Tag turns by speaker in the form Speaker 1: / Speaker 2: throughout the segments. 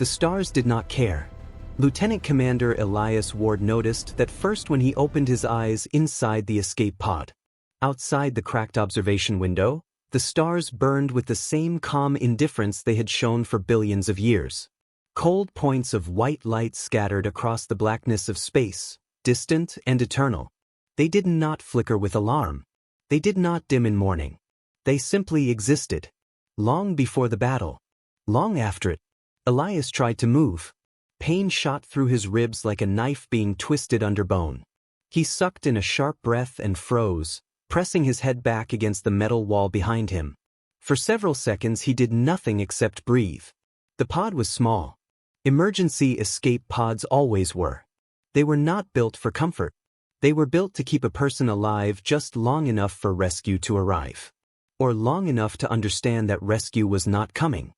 Speaker 1: The stars did not care. Lieutenant Commander Elias Ward noticed that first when he opened his eyes inside the escape pod. Outside the cracked observation window, the stars burned with the same calm indifference they had shown for billions of years. Cold points of white light scattered across the blackness of space, distant and eternal. They did not flicker with alarm. They did not dim in mourning. They simply existed. Long before the battle. Long after it. Elias tried to move. Pain shot through his ribs like a knife being twisted under bone. He sucked in a sharp breath and froze, pressing his head back against the metal wall behind him. For several seconds he did nothing except breathe. The pod was small. Emergency escape pods always were. They were not built for comfort. They were built to keep a person alive just long enough for rescue to arrive. Or long enough to understand that rescue was not coming.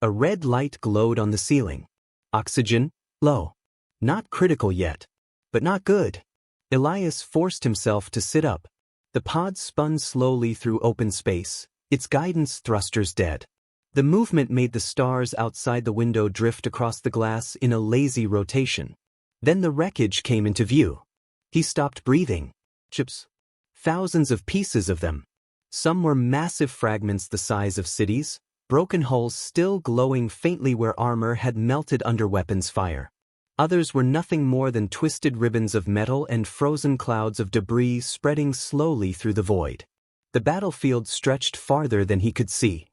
Speaker 1: A red light glowed on the ceiling. Oxygen, low. Not critical yet. But not good. Elias forced himself to sit up. The pod spun slowly through open space, its guidance thrusters dead. The movement made the stars outside the window drift across the glass in a lazy rotation. Then the wreckage came into view. He stopped breathing. Chips. Thousands of pieces of them. Some were massive fragments the size of cities, broken hulls still glowing faintly where armor had melted under weapons fire. Others were nothing more than twisted ribbons of metal and frozen clouds of debris spreading slowly through the void. The battlefield stretched farther than he could see.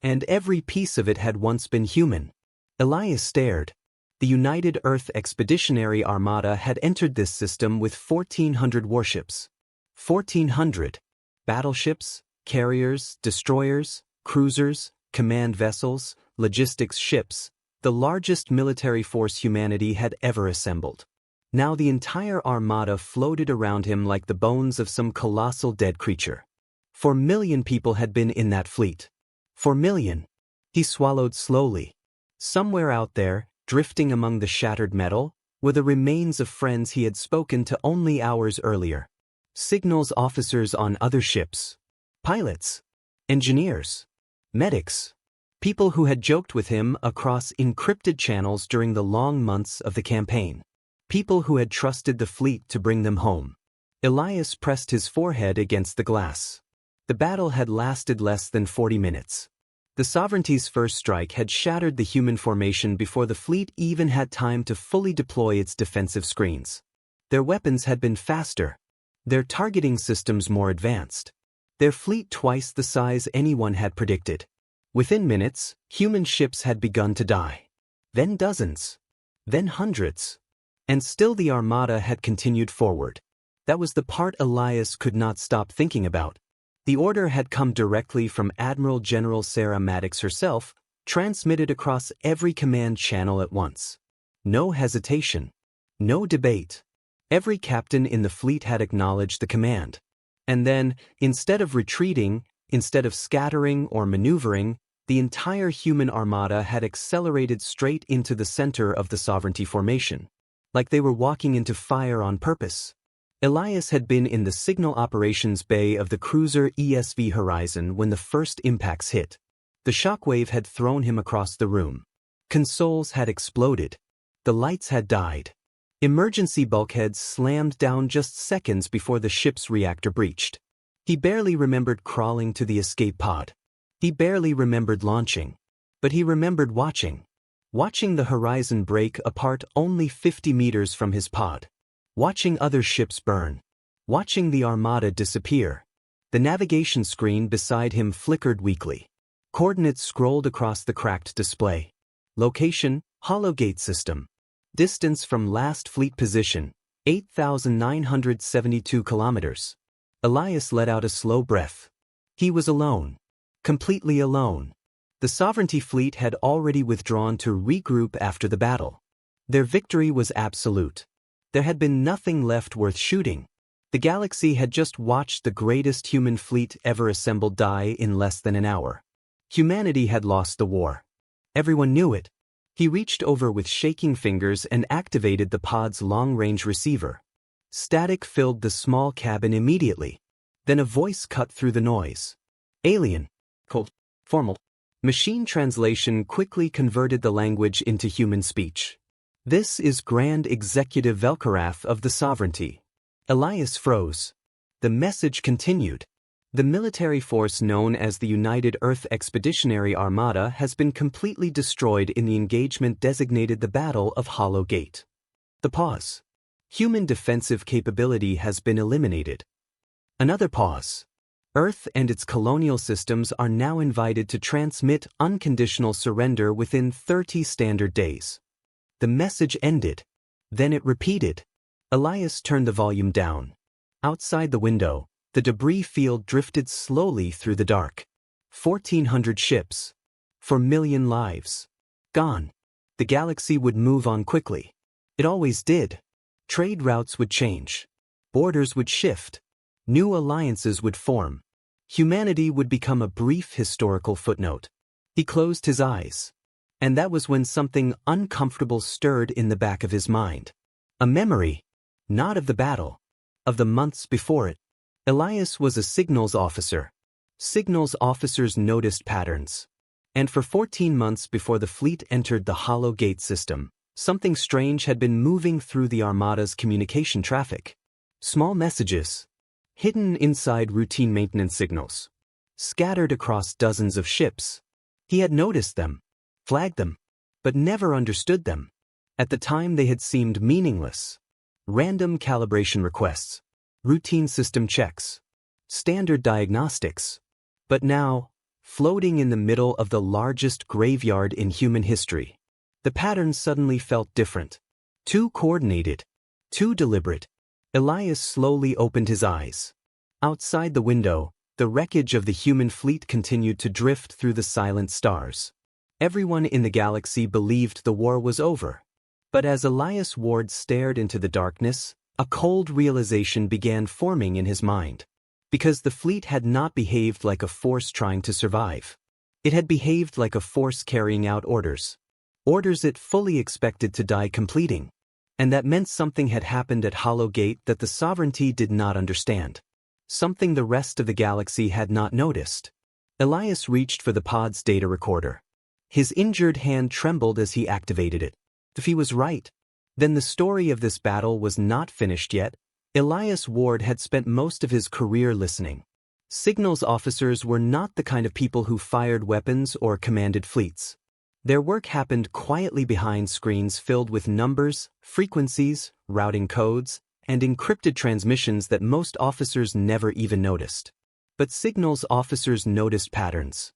Speaker 1: And every piece of it had once been human. Elias stared. The United Earth Expeditionary Armada had entered this system with 1,400 warships. 1,400. Battleships, carriers, destroyers, cruisers, command vessels, logistics ships, the largest military force humanity had ever assembled. Now the entire armada floated around him like the bones of some colossal dead creature. 4,000,000 people had been in that fleet. 4,000,000. He swallowed slowly. Somewhere out there, drifting among the shattered metal, were the remains of friends he had spoken to only hours earlier. Signals officers on other ships. Pilots. Engineers. Medics. People who had joked with him across encrypted channels during the long months of the campaign. People who had trusted the fleet to bring them home. Elias pressed his forehead against the glass. The battle had lasted less than 40 minutes. The Sovereignty's first strike had shattered the human formation before the fleet even had time to fully deploy its defensive screens. Their weapons had been faster. Their targeting systems more advanced. Their fleet twice the size anyone had predicted. Within minutes, human ships had begun to die. Then dozens. Then hundreds. And still the armada had continued forward. That was the part Elias could not stop thinking about. The order had come directly from Admiral General Sarah Maddox herself, transmitted across every command channel at once. No hesitation. No debate. Every captain in the fleet had acknowledged the command. And then, instead of retreating, instead of scattering or maneuvering, the entire human armada had accelerated straight into the center of the Sovereignty formation. Like they were walking into fire on purpose. Elias had been in the signal operations bay of the cruiser ESV Horizon when the first impacts hit. The shockwave had thrown him across the room. Consoles had exploded. The lights had died. Emergency bulkheads slammed down just seconds before the ship's reactor breached. He barely remembered crawling to the escape pod. He barely remembered launching. But he remembered watching. Watching the horizon break apart only 50 meters from his pod. Watching other ships burn. Watching the armada disappear. The navigation screen beside him flickered weakly. Coordinates scrolled across the cracked display. Location, hollow gate system. Distance from last fleet position, 8,972 kilometers. Elias let out a slow breath. He was alone. Completely alone. The Sovereignty fleet had already withdrawn to regroup after the battle. Their victory was absolute. There had been nothing left worth shooting. The galaxy had just watched the greatest human fleet ever assembled die in less than an hour. Humanity had lost the war. Everyone knew it. He reached over with shaking fingers and activated the pod's long-range receiver. Static filled the small cabin immediately. Then a voice cut through the noise. Alien. Cold. Formal. Machine translation quickly converted the language into human speech. This is Grand Executive Velcarath of the Sovereignty. Elias froze. The message continued. The military force known as the United Earth Expeditionary Armada has been completely destroyed in the engagement designated the Battle of Hollow Gate. The pause. Human defensive capability has been eliminated. Another pause. Earth and its colonial systems are now invited to transmit unconditional surrender within 30 standard days. The message ended. Then it repeated. Elias turned the volume down. Outside the window, the debris field drifted slowly through the dark. 1,400 ships. 4,000,000 lives. Gone. The galaxy would move on quickly. It always did. Trade routes would change. Borders would shift. New alliances would form. Humanity would become a brief historical footnote. He closed his eyes. And that was when something uncomfortable stirred in the back of his mind. A memory. Not of the battle. Of the months before it. Elias was a signals officer. Signals officers noticed patterns. And for 14 months before the fleet entered the Hollow Gate system, something strange had been moving through the Armada's communication traffic. Small messages. Hidden inside routine maintenance signals. Scattered across dozens of ships. He had noticed them. Flagged them. But never understood them. At the time they had seemed meaningless. Random calibration requests. Routine system checks. Standard diagnostics. But now, floating in the middle of the largest graveyard in human history, the patterns suddenly felt different. Too coordinated. Too deliberate. Elias slowly opened his eyes. Outside the window, the wreckage of the human fleet continued to drift through the silent stars. Everyone in the galaxy believed the war was over. But as Elias Ward stared into the darkness, a cold realization began forming in his mind. Because the fleet had not behaved like a force trying to survive. It had behaved like a force carrying out orders. Orders it fully expected to die completing. And that meant something had happened at Hollow Gate that the Sovereignty did not understand. Something the rest of the galaxy had not noticed. Elias reached for the pod's data recorder. His injured hand trembled as he activated it. If he was right, then the story of this battle was not finished yet. Elias Ward had spent most of his career listening. Signals officers were not the kind of people who fired weapons or commanded fleets. Their work happened quietly behind screens filled with numbers, frequencies, routing codes, and encrypted transmissions that most officers never even noticed. But signals officers noticed patterns.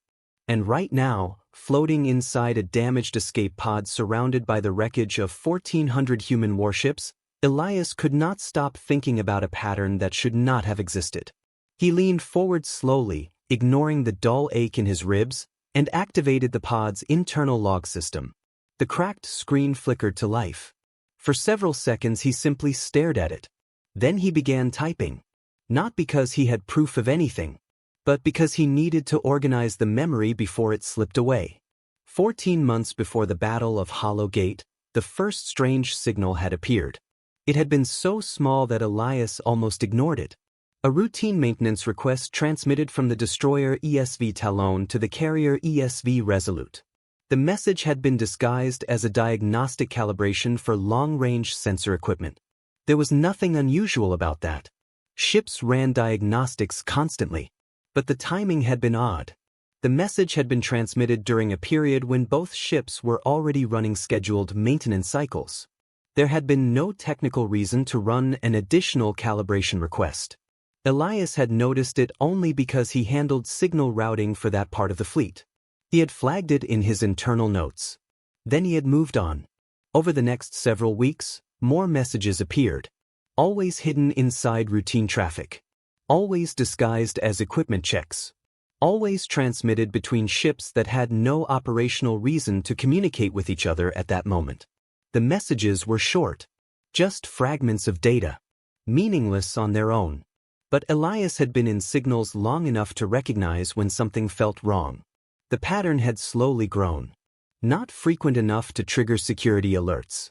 Speaker 1: And right now, floating inside a damaged escape pod surrounded by the wreckage of 1,400 human warships, Elias could not stop thinking about a pattern that should not have existed. He leaned forward slowly, ignoring the dull ache in his ribs, and activated the pod's internal log system. The cracked screen flickered to life. For several seconds he simply stared at it. Then he began typing. Not because he had proof of anything, but because he needed to organize the memory before it slipped away. 14 months before the Battle of Hollow Gate, the first strange signal had appeared. It had been so small that Elias almost ignored it. A routine maintenance request transmitted from the destroyer ESV Talon to the carrier ESV Resolute. The message had been disguised as a diagnostic calibration for long-range sensor equipment. There was nothing unusual about that. Ships ran diagnostics constantly. But the timing had been odd. The message had been transmitted during a period when both ships were already running scheduled maintenance cycles. There had been no technical reason to run an additional calibration request. Elias had noticed it only because he handled signal routing for that part of the fleet. He had flagged it in his internal notes. Then he had moved on. Over the next several weeks, more messages appeared. Always hidden inside routine traffic. Always disguised as equipment checks. Always transmitted between ships that had no operational reason to communicate with each other at that moment. The messages were short. Just fragments of data. Meaningless on their own. But Elias had been in signals long enough to recognize when something felt wrong. The pattern had slowly grown. Not frequent enough to trigger security alerts.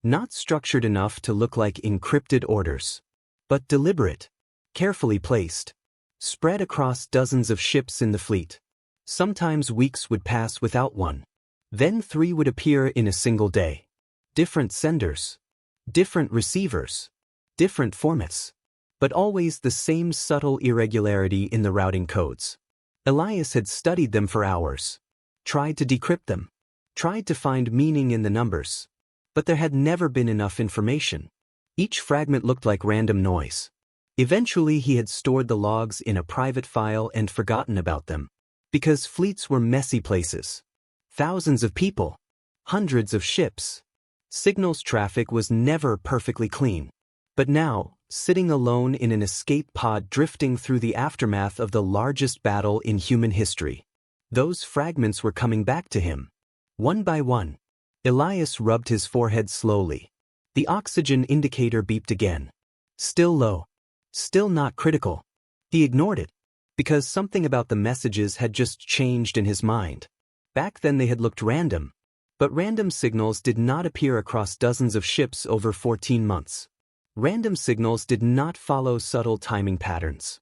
Speaker 1: Not structured enough to look like encrypted orders. But deliberate. Carefully placed. Spread across dozens of ships in the fleet. Sometimes weeks would pass without one. Then 3 would appear in a single day. Different senders. Different receivers. Different formats. But always the same subtle irregularity in the routing codes. Elias had studied them for hours. Tried to decrypt them. Tried to find meaning in the numbers. But there had never been enough information. Each fragment looked like random noise. Eventually he had stored the logs in a private file and forgotten about them. Because fleets were messy places. Thousands of people. Hundreds of ships. Signals traffic was never perfectly clean. But now, sitting alone in an escape pod drifting through the aftermath of the largest battle in human history, those fragments were coming back to him. One by one. Elias rubbed his forehead slowly. The oxygen indicator beeped again. Still low. Still not critical. He ignored it. Because something about the messages had just changed in his mind. Back then they had looked random. But random signals did not appear across dozens of ships over 14 months. Random signals did not follow subtle timing patterns.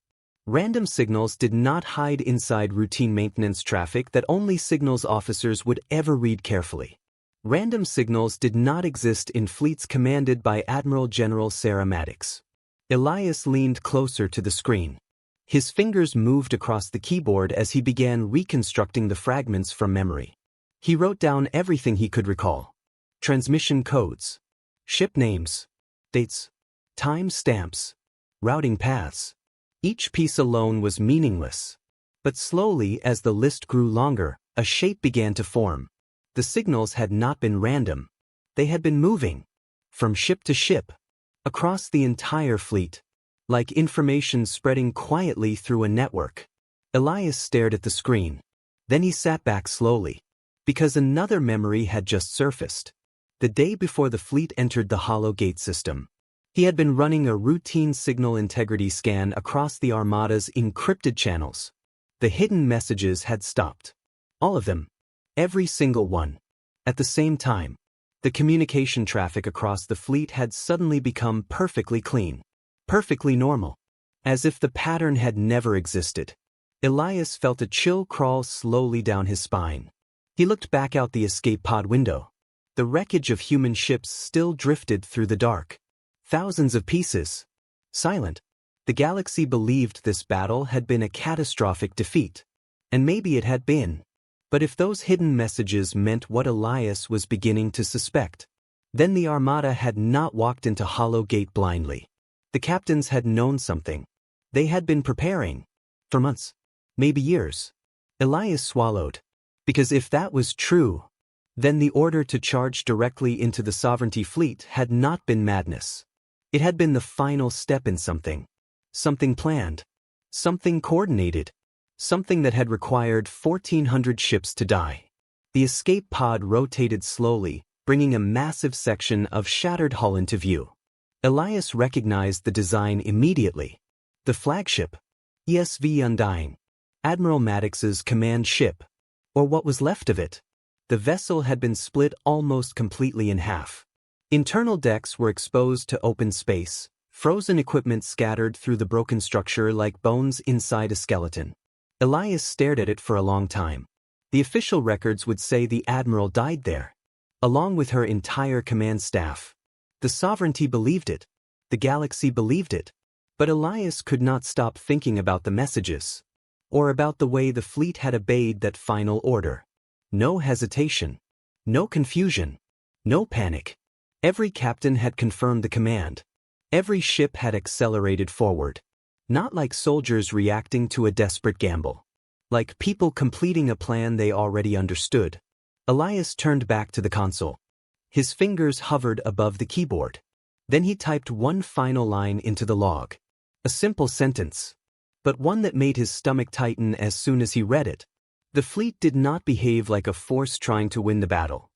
Speaker 1: Random signals did not hide inside routine maintenance traffic that only signals officers would ever read carefully. Random signals did not exist in fleets commanded by Admiral General Sarah Maddox. Elias leaned closer to the screen. His fingers moved across the keyboard as he began reconstructing the fragments from memory. He wrote down everything he could recall. Transmission codes. Ship names. Dates. Time stamps. Routing paths. Each piece alone was meaningless. But slowly, as the list grew longer, a shape began to form. The signals had not been random. They had been moving. From ship to ship. Across the entire fleet. Like information spreading quietly through a network. Elias stared at the screen. Then he sat back slowly. Because another memory had just surfaced. The day before the fleet entered the Hollow Gate system. He had been running a routine signal integrity scan across the Armada's encrypted channels. The hidden messages had stopped. All of them. Every single one. At the same time, the communication traffic across the fleet had suddenly become perfectly clean. Perfectly normal. As if the pattern had never existed. Elias felt a chill crawl slowly down his spine. He looked back out the escape pod window. The wreckage of human ships still drifted through the dark. Thousands of pieces. Silent. The galaxy believed this battle had been a catastrophic defeat. And maybe it had been. But if those hidden messages meant what Elias was beginning to suspect, then the Armada had not walked into Hollow Gate blindly. The captains had known something. They had been preparing. For months. Maybe years. Elias swallowed. Because if that was true, then the order to charge directly into the Sovereignty fleet had not been madness. It had been the final step in something. Something planned. Something coordinated. Something that had required 1,400 ships to die. The escape pod rotated slowly, bringing a massive section of shattered hull into view. Elias recognized the design immediately. The flagship. ESV Undying. Admiral Maddox's command ship. Or what was left of it. The vessel had been split almost completely in half. Internal decks were exposed to open space, frozen equipment scattered through the broken structure like bones inside a skeleton. Elias stared at it for a long time. The official records would say the Admiral died there, along with her entire command staff. The Sovereignty believed it. The galaxy believed it. But Elias could not stop thinking about the messages. Or about the way the fleet had obeyed that final order. No hesitation. No confusion. No panic. Every captain had confirmed the command. Every ship had accelerated forward. Not like soldiers reacting to a desperate gamble. Like people completing a plan they already understood. Elias turned back to the console. His fingers hovered above the keyboard. Then he typed one final line into the log. A simple sentence. But one that made his stomach tighten as soon as he read it. The fleet did not behave like a force trying to win the battle.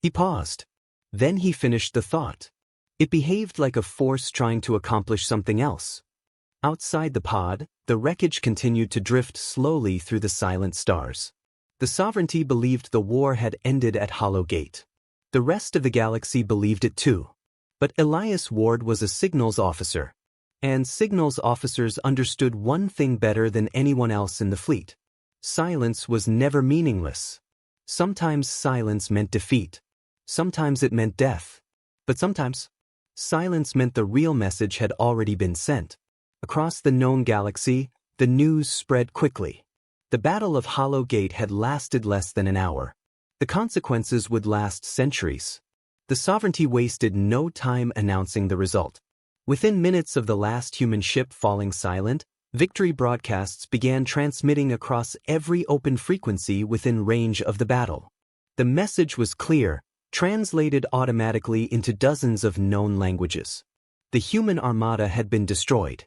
Speaker 1: He paused. Then he finished the thought. It behaved like a force trying to accomplish something else. Outside the pod, the wreckage continued to drift slowly through the silent stars. The Sovereignty believed the war had ended at Hollow Gate. The rest of the galaxy believed it too. But Elias Ward was a signals officer. And signals officers understood one thing better than anyone else in the fleet. Silence was never meaningless. Sometimes silence meant defeat. Sometimes it meant death. But sometimes, silence meant the real message had already been sent. Across the known galaxy, the news spread quickly. The Battle of Hollow Gate had lasted less than an hour. The consequences would last centuries. The sovereignty wasted no time announcing the result. Within minutes of the last human ship falling silent, victory broadcasts began transmitting across every open frequency within range of the battle. The message was clear, translated automatically into dozens of known languages. The human armada had been destroyed.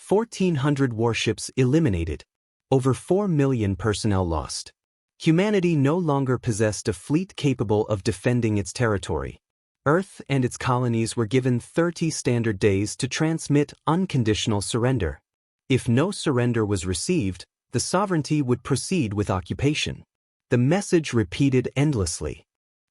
Speaker 1: 1,400 warships eliminated. Over 4 million personnel lost. Humanity no longer possessed a fleet capable of defending its territory. Earth and its colonies were given 30 standard days to transmit unconditional surrender. If no surrender was received, the sovereignty would proceed with occupation. The message repeated endlessly.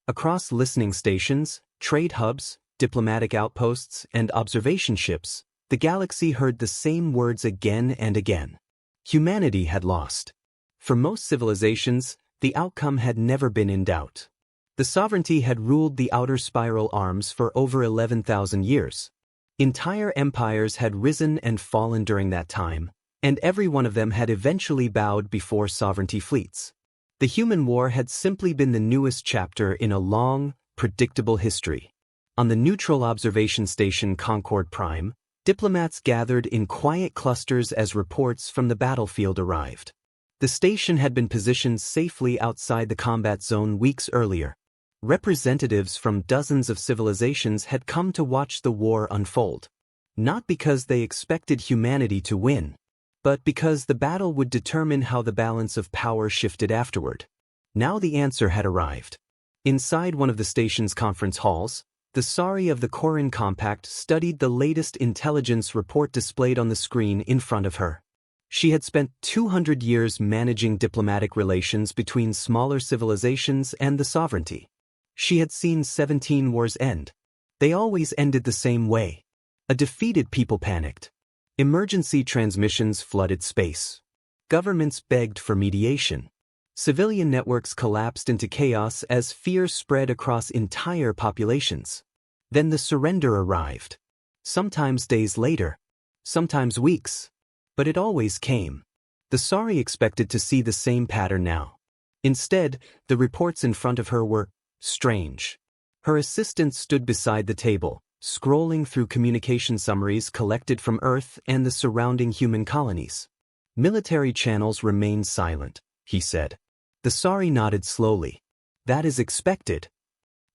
Speaker 1: Across listening stations, trade hubs, diplomatic outposts, and observation ships, the galaxy heard the same words again and again. Humanity had lost. For most civilizations, the outcome had never been in doubt. The sovereignty had ruled the outer spiral arms for over 11,000 years. Entire empires had risen and fallen during that time, and every one of them had eventually bowed before sovereignty fleets. The human war had simply been the newest chapter in a long, predictable history. On the neutral observation station Concord Prime, diplomats gathered in quiet clusters as reports from the battlefield arrived. The station had been positioned safely outside the combat zone weeks earlier. Representatives from dozens of civilizations had come to watch the war unfold. Not because they expected humanity to win, but because the battle would determine how the balance of power shifted afterward. Now the answer had arrived. Inside one of the station's conference halls, the Sari of the Corin Compact studied the latest intelligence report displayed on the screen in front of her. She had spent 200 years managing diplomatic relations between smaller civilizations and the sovereignty. She had seen 17 wars end. They always ended the same way. A defeated people panicked. Emergency transmissions flooded space. Governments begged for mediation. Civilian networks collapsed into chaos as fear spread across entire populations. Then the surrender arrived. Sometimes days later. Sometimes weeks. But it always came. The Sari expected to see the same pattern now. Instead, the reports in front of her were strange. Her assistant stood beside the table, scrolling through communication summaries collected from Earth and the surrounding human colonies. Military channels remained silent, he said. The Sari nodded slowly. That is expected.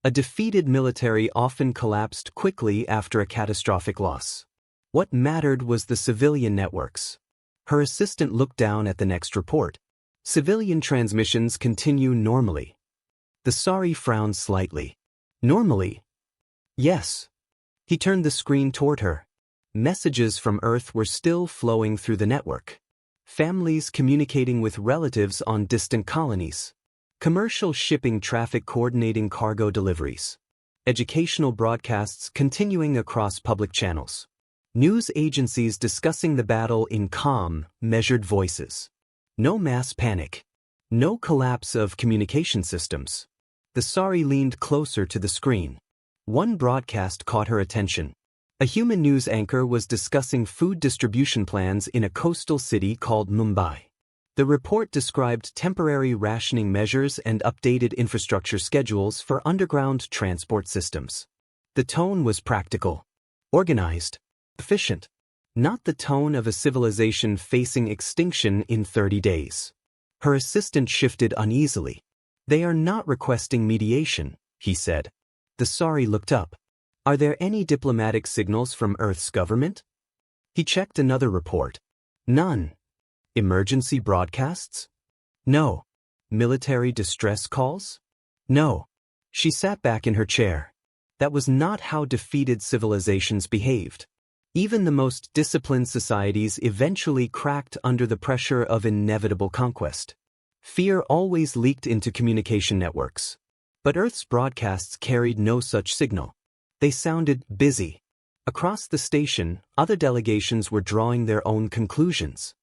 Speaker 1: A defeated military often collapsed quickly after a catastrophic loss. What mattered was the civilian networks. Her assistant looked down at the next report. Civilian transmissions continue normally. The Sari frowned slightly. Normally? Yes. He turned the screen toward her. Messages from Earth were still flowing through the network. Families communicating with relatives on distant colonies. Commercial shipping traffic coordinating cargo deliveries. Educational broadcasts continuing across public channels. News agencies discussing the battle in calm, measured voices. No mass panic. No collapse of communication systems. The Sari leaned closer to the screen. One broadcast caught her attention. A human news anchor was discussing food distribution plans in a coastal city called Mumbai. The report described temporary rationing measures and updated infrastructure schedules for underground transport systems. The tone was practical, organized, efficient. Not the tone of a civilization facing extinction in 30 days. Her assistant shifted uneasily. They are not requesting mediation, he said. The Sari looked up. Are there any diplomatic signals from Earth's government? He checked another report. None. Emergency broadcasts? No. Military distress calls? No. She sat back in her chair. That was not how defeated civilizations behaved. Even the most disciplined societies eventually cracked under the pressure of inevitable conquest. Fear always leaked into communication networks. But Earth's broadcasts carried no such signal. They sounded busy. Across the station, other delegations were drawing their own conclusions.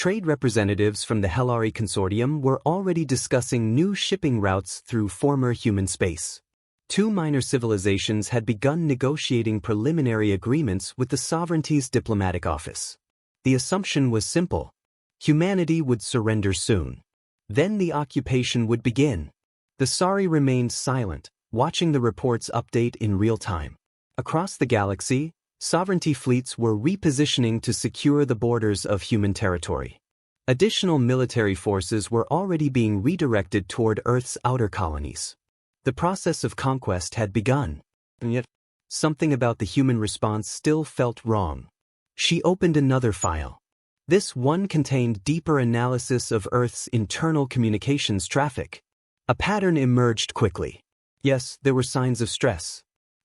Speaker 1: Trade representatives from the Helari Consortium were already discussing new shipping routes through former human space. Two minor civilizations had begun negotiating preliminary agreements with the sovereignty's diplomatic office. The assumption was simple: humanity would surrender soon. Then the occupation would begin. The Sari remained silent, watching the reports update in real time. Across the galaxy, sovereignty fleets were repositioning to secure the borders of human territory. Additional military forces were already being redirected toward Earth's outer colonies. The process of conquest had begun, and yet something about the human response still felt wrong. She opened another file. This one contained deeper analysis of Earth's internal communications traffic. A pattern emerged quickly. Yes, there were signs of stress.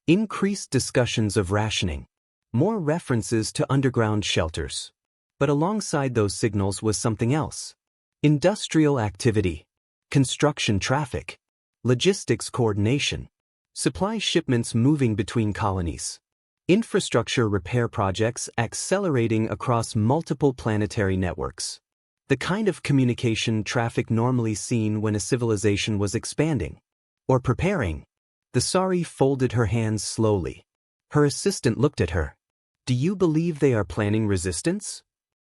Speaker 1: Increased discussions of rationing. More references to underground shelters. But alongside those signals was something else. Industrial activity. Construction traffic. Logistics coordination. Supply shipments moving between colonies. Infrastructure repair projects accelerating across multiple planetary networks. The kind of communication traffic normally seen when a civilization was expanding or preparing. The Sari folded her hands slowly. Her assistant looked at her. "Do you believe they are planning resistance?"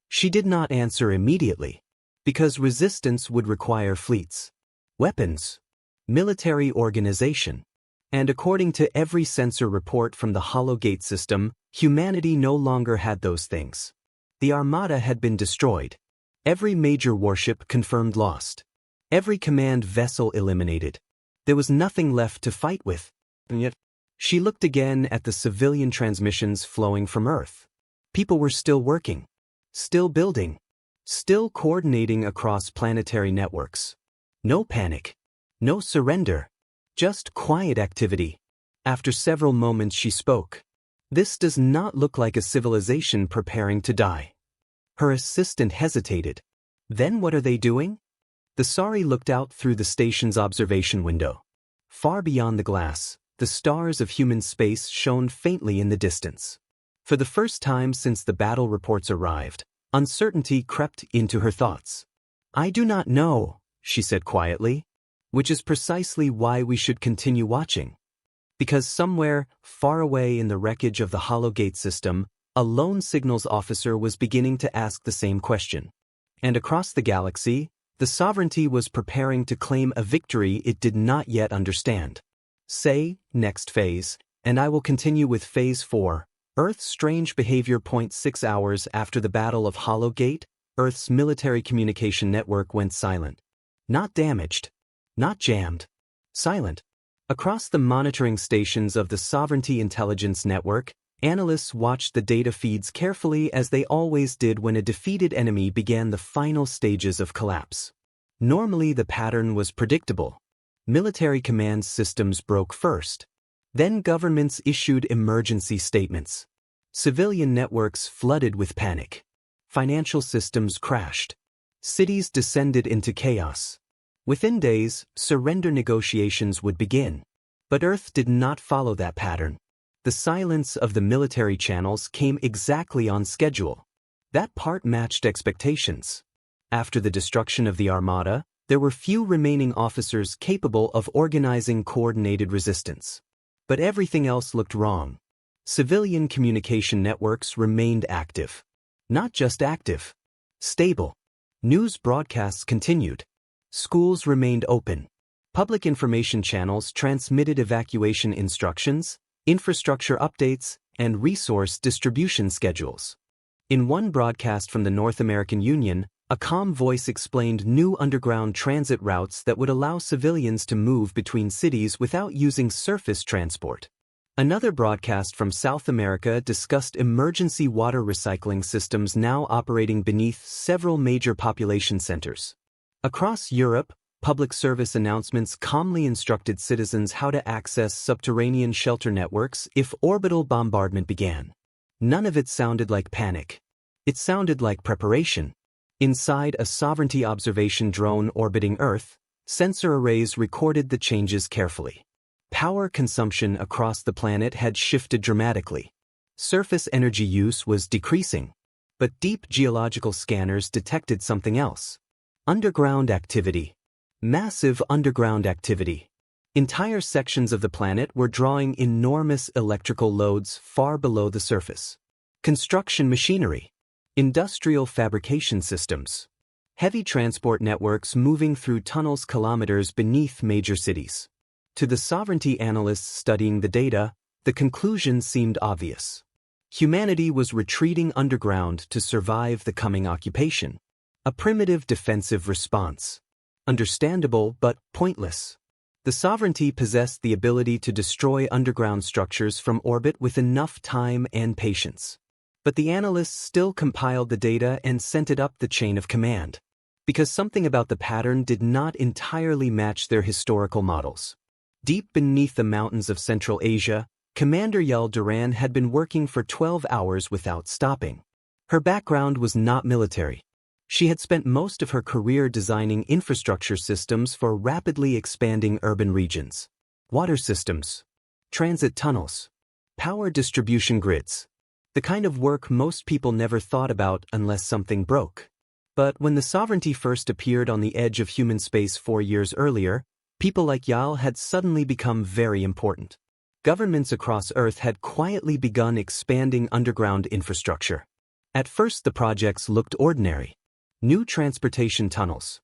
Speaker 1: She did not answer immediately, because resistance would require fleets, weapons, military organization. And according to every sensor report from the Hologate system, humanity no longer had those things. The Armada had been destroyed. Every major warship confirmed lost. Every command vessel eliminated. There was nothing left to fight with. And yet, she looked again at the civilian transmissions flowing from Earth. People were still working, still building, still coordinating across planetary networks. No panic, no surrender. Just quiet activity. After several moments she spoke. "This does not look like a civilization preparing to die." Her assistant hesitated. "Then what are they doing?" The Sari looked out through the station's observation window. Far beyond the glass, the stars of human space shone faintly in the distance. For the first time since the battle reports arrived, uncertainty crept into her thoughts. "I do not know," she said quietly. "Which is precisely why we should continue watching. Because somewhere, far away in the wreckage of the Hologate system, a lone signals officer was beginning to ask the same question. And across the galaxy, the sovereignty was preparing to claim a victory it did not yet understand. Say, next phase, and I will continue with Phase 4, Earth's strange behavior. 6 hours after the Battle of Hologate, Earth's military communication network went silent. Not damaged. Not jammed. Silent. Across the monitoring stations of the Sovereignty Intelligence Network, analysts watched the data feeds carefully as they always did when a defeated enemy began the final stages of collapse. Normally the pattern was predictable. Military command systems broke first. Then governments issued emergency statements. Civilian networks flooded with panic. Financial systems crashed. Cities descended into chaos. Within days, surrender negotiations would begin. But Earth did not follow that pattern. The silence of the military channels came exactly on schedule. That part matched expectations. After the destruction of the Armada, there were few remaining officers capable of organizing coordinated resistance. But everything else looked wrong. Civilian communication networks remained active. Not just active. Stable. News broadcasts continued. Schools remained open. Public information channels transmitted evacuation instructions, infrastructure updates, and resource distribution schedules. In one broadcast from the North American Union, a calm voice explained new underground transit routes that would allow civilians to move between cities without using surface transport. Another broadcast from South America discussed emergency water recycling systems now operating beneath several major population centers. Across Europe, public service announcements calmly instructed citizens how to access subterranean shelter networks if orbital bombardment began. None of it sounded like panic. It sounded like preparation. Inside a sovereignty observation drone orbiting Earth, sensor arrays recorded the changes carefully. Power consumption across the planet had shifted dramatically. Surface energy use was decreasing. But deep geological scanners detected something else. Underground activity. Massive underground activity. Entire sections of the planet were drawing enormous electrical loads far below the surface. Construction machinery. Industrial fabrication systems. Heavy transport networks moving through tunnels kilometers beneath major cities. To the sovereignty analysts studying the data, the conclusion seemed obvious. Humanity was retreating underground to survive the coming occupation. A primitive defensive response. Understandable but pointless. The sovereignty possessed the ability to destroy underground structures from orbit with enough time and patience. But the analysts still compiled the data and sent it up the chain of command. Because something about the pattern did not entirely match their historical models. Deep beneath the mountains of Central Asia, Commander Yel Duran had been working for 12 hours without stopping. Her background was not military. She had spent most of her career designing infrastructure systems for rapidly expanding urban regions. Water systems, transit tunnels, power distribution grids. The kind of work most people never thought about unless something broke. But when the sovereignty first appeared on the edge of human space 4 years earlier, people like Yal had suddenly become very important. Governments across Earth had quietly begun expanding underground infrastructure. At first the projects looked ordinary. New transportation tunnels,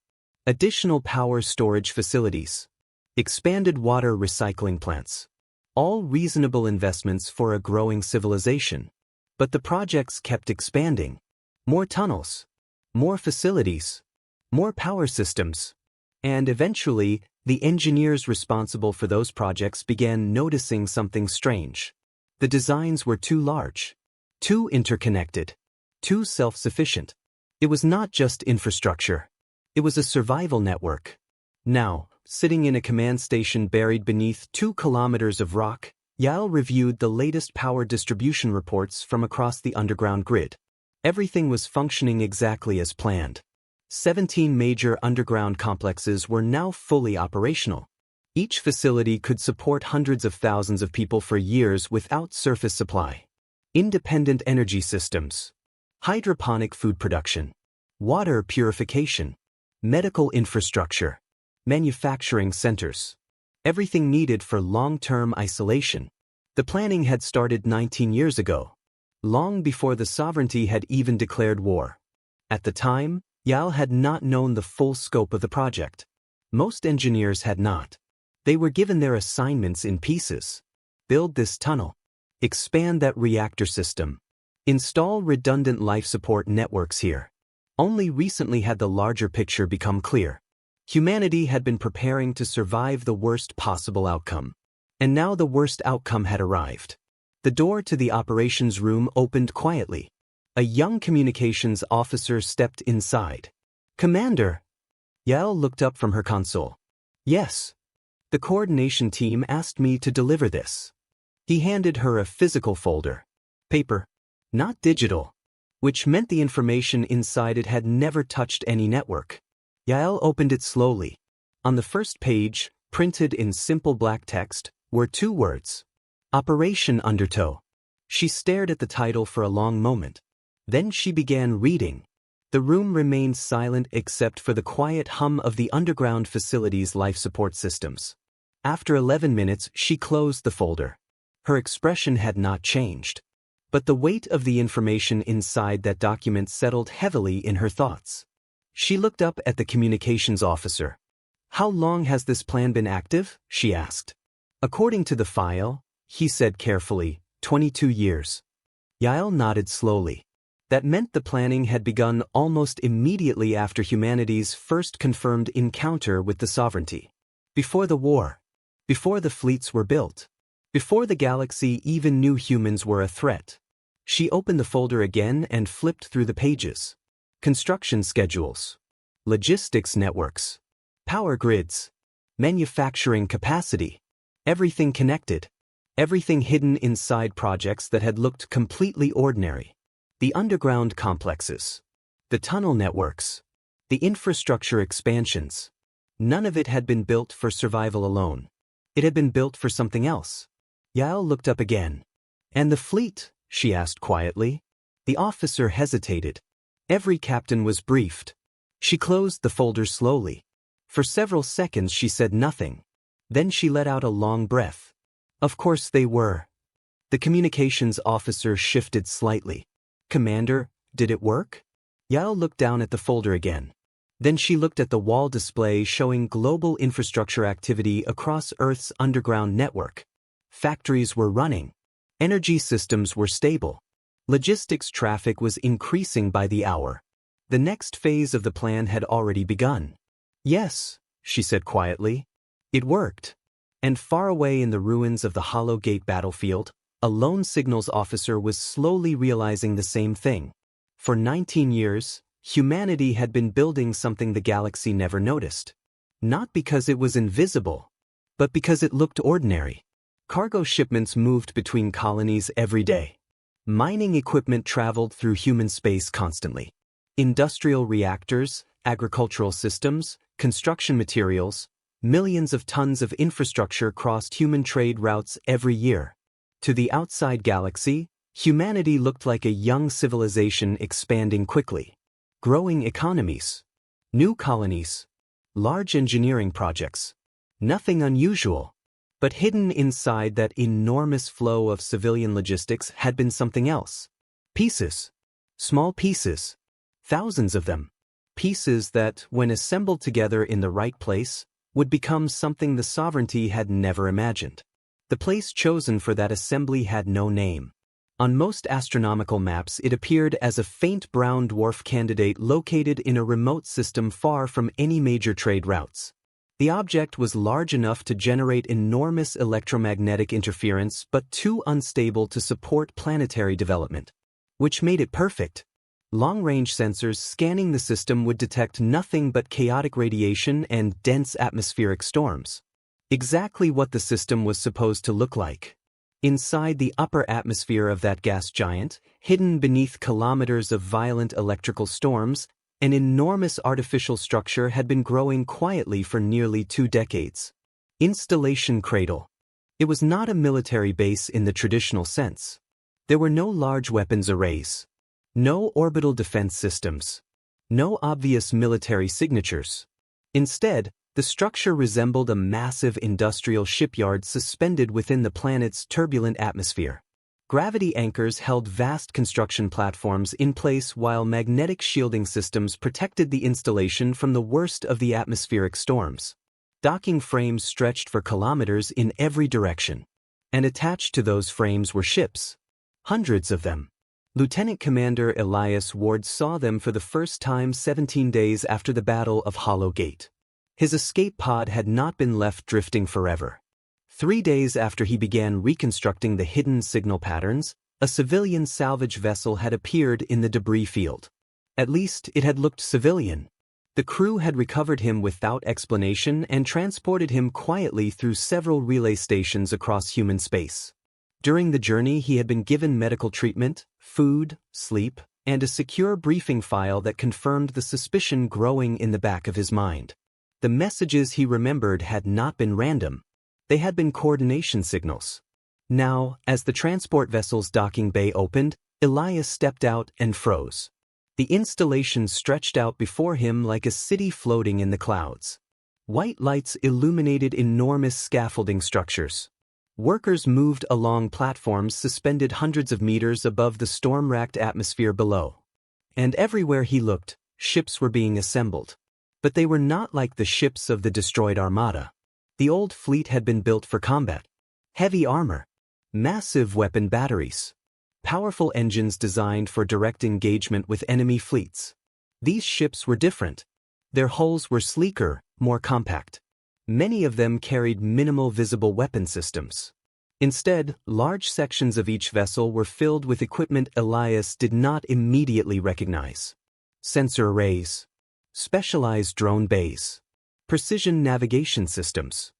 Speaker 1: additional power storage facilities, expanded water recycling plants. All reasonable investments for a growing civilization. But the projects kept expanding. More tunnels, more facilities, more power systems. And eventually, the engineers responsible for those projects began noticing something strange. The designs were too large, too interconnected, too self-sufficient. It was not just infrastructure. It was a survival network. Now, sitting in a command station buried beneath 2 kilometers of rock, Yal reviewed the latest power distribution reports from across the underground grid. Everything was functioning exactly as planned. 17 major underground complexes were now fully operational. Each facility could support hundreds of thousands of people for years without surface supply. Independent energy systems, hydroponic food production, water purification, medical infrastructure, manufacturing centers. Everything needed for long-term isolation. The planning had started 19 years ago, long before the sovereignty had even declared war. At the time, Yal had not known the full scope of the project. Most engineers had not. They were given their assignments in pieces. Build this tunnel. Expand that reactor system. Install redundant life support networks here. Only recently had the larger picture become clear. Humanity had been preparing to survive the worst possible outcome. And now the worst outcome had arrived. The door to the operations room opened quietly. A young communications officer stepped inside. "Commander." Yal looked up from her console. "Yes. The coordination team asked me to deliver this." He handed her a physical folder. Paper. Not digital. Which meant the information inside it had never touched any network. Yael opened it slowly. On the first page, printed in simple black text, were 2 words. Operation Undertow. She stared at the title for a long moment. Then she began reading. The room remained silent except for the quiet hum of the underground facility's life support systems. After 11 minutes, she closed the folder. Her expression had not changed. But the weight of the information inside that document settled heavily in her thoughts. She looked up at the communications officer. "How long has this plan been active?" she asked. "According to the file," he said carefully, 22 years. Yael nodded slowly. That meant the planning had begun almost immediately after humanity's first confirmed encounter with the sovereignty. Before the war. Before the fleets were built. Before the galaxy even knew humans were a threat. She opened the folder again and flipped through the pages. Construction schedules. Logistics networks. Power grids. Manufacturing capacity. Everything connected. Everything hidden inside projects that had looked completely ordinary. The underground complexes. The tunnel networks. The infrastructure expansions. None of it had been built for survival alone. It had been built for something else. Yael looked up again. "And the fleet?" she asked quietly. The officer hesitated. Every captain was briefed. She closed the folder slowly. For several seconds she said nothing. Then she let out a long breath. Of course they were. The communications officer shifted slightly. Commander, did it work? Yao looked down at the folder again. Then she looked at the wall display showing global infrastructure activity across Earth's underground network. Factories were running. Energy systems were stable. Logistics traffic was increasing by the hour. The next phase of the plan had already begun. Yes, she said quietly. It worked. And far away in the ruins of the Hollow Gate battlefield, a lone signals officer was slowly realizing the same thing. For 19 years, humanity had been building something the galaxy never noticed. Not because it was invisible, but because it looked ordinary. Cargo shipments moved between colonies every day. Mining equipment traveled through human space constantly. Industrial reactors, agricultural systems, construction materials, millions of tons of infrastructure crossed human trade routes every year. To the outside galaxy, humanity looked like a young civilization expanding quickly. Growing economies, new colonies, large engineering projects. Nothing unusual. But hidden inside that enormous flow of civilian logistics had been something else. Pieces. Small pieces. Thousands of them. Pieces that, when assembled together in the right place, would become something the sovereignty had never imagined. The place chosen for that assembly had no name. On most astronomical maps it appeared as a faint brown dwarf candidate located in a remote system far from any major trade routes. The object was large enough to generate enormous electromagnetic interference but too unstable to support planetary development. Which made it perfect. Long-range sensors scanning the system would detect nothing but chaotic radiation and dense atmospheric storms. Exactly what the system was supposed to look like. Inside the upper atmosphere of that gas giant, hidden beneath kilometers of violent electrical storms, an enormous artificial structure had been growing quietly for nearly 2 decades. Installation Cradle. It was not a military base in the traditional sense. There were no large weapons arrays. No orbital defense systems. No obvious military signatures. Instead, the structure resembled a massive industrial shipyard suspended within the planet's turbulent atmosphere. Gravity anchors held vast construction platforms in place while magnetic shielding systems protected the installation from the worst of the atmospheric storms. Docking frames stretched for kilometers in every direction. And attached to those frames were ships. Hundreds of them. Lieutenant Commander Elias Ward saw them for the first time 17 days after the Battle of Hollow Gate. His escape pod had not been left drifting forever. 3 days after he began reconstructing the hidden signal patterns, a civilian salvage vessel had appeared in the debris field. At least, it had looked civilian. The crew had recovered him without explanation and transported him quietly through several relay stations across human space. During the journey, he had been given medical treatment, food, sleep, and a secure briefing file that confirmed the suspicion growing in the back of his mind. The messages he remembered had not been random. They had been coordination signals. Now, as the transport vessel's docking bay opened, Elias stepped out and froze. The installation stretched out before him like a city floating in the clouds. White lights illuminated enormous scaffolding structures. Workers moved along platforms suspended hundreds of meters above the storm-racked atmosphere below. And everywhere he looked, ships were being assembled. But they were not like the ships of the destroyed Armada. The old fleet had been built for combat. Heavy armor. Massive weapon batteries. Powerful engines designed for direct engagement with enemy fleets. These ships were different. Their hulls were sleeker, more compact. Many of them carried minimal visible weapon systems. Instead, large sections of each vessel were filled with equipment Elias did not immediately recognize. Sensor arrays. Specialized drone bays. Precision navigation systems.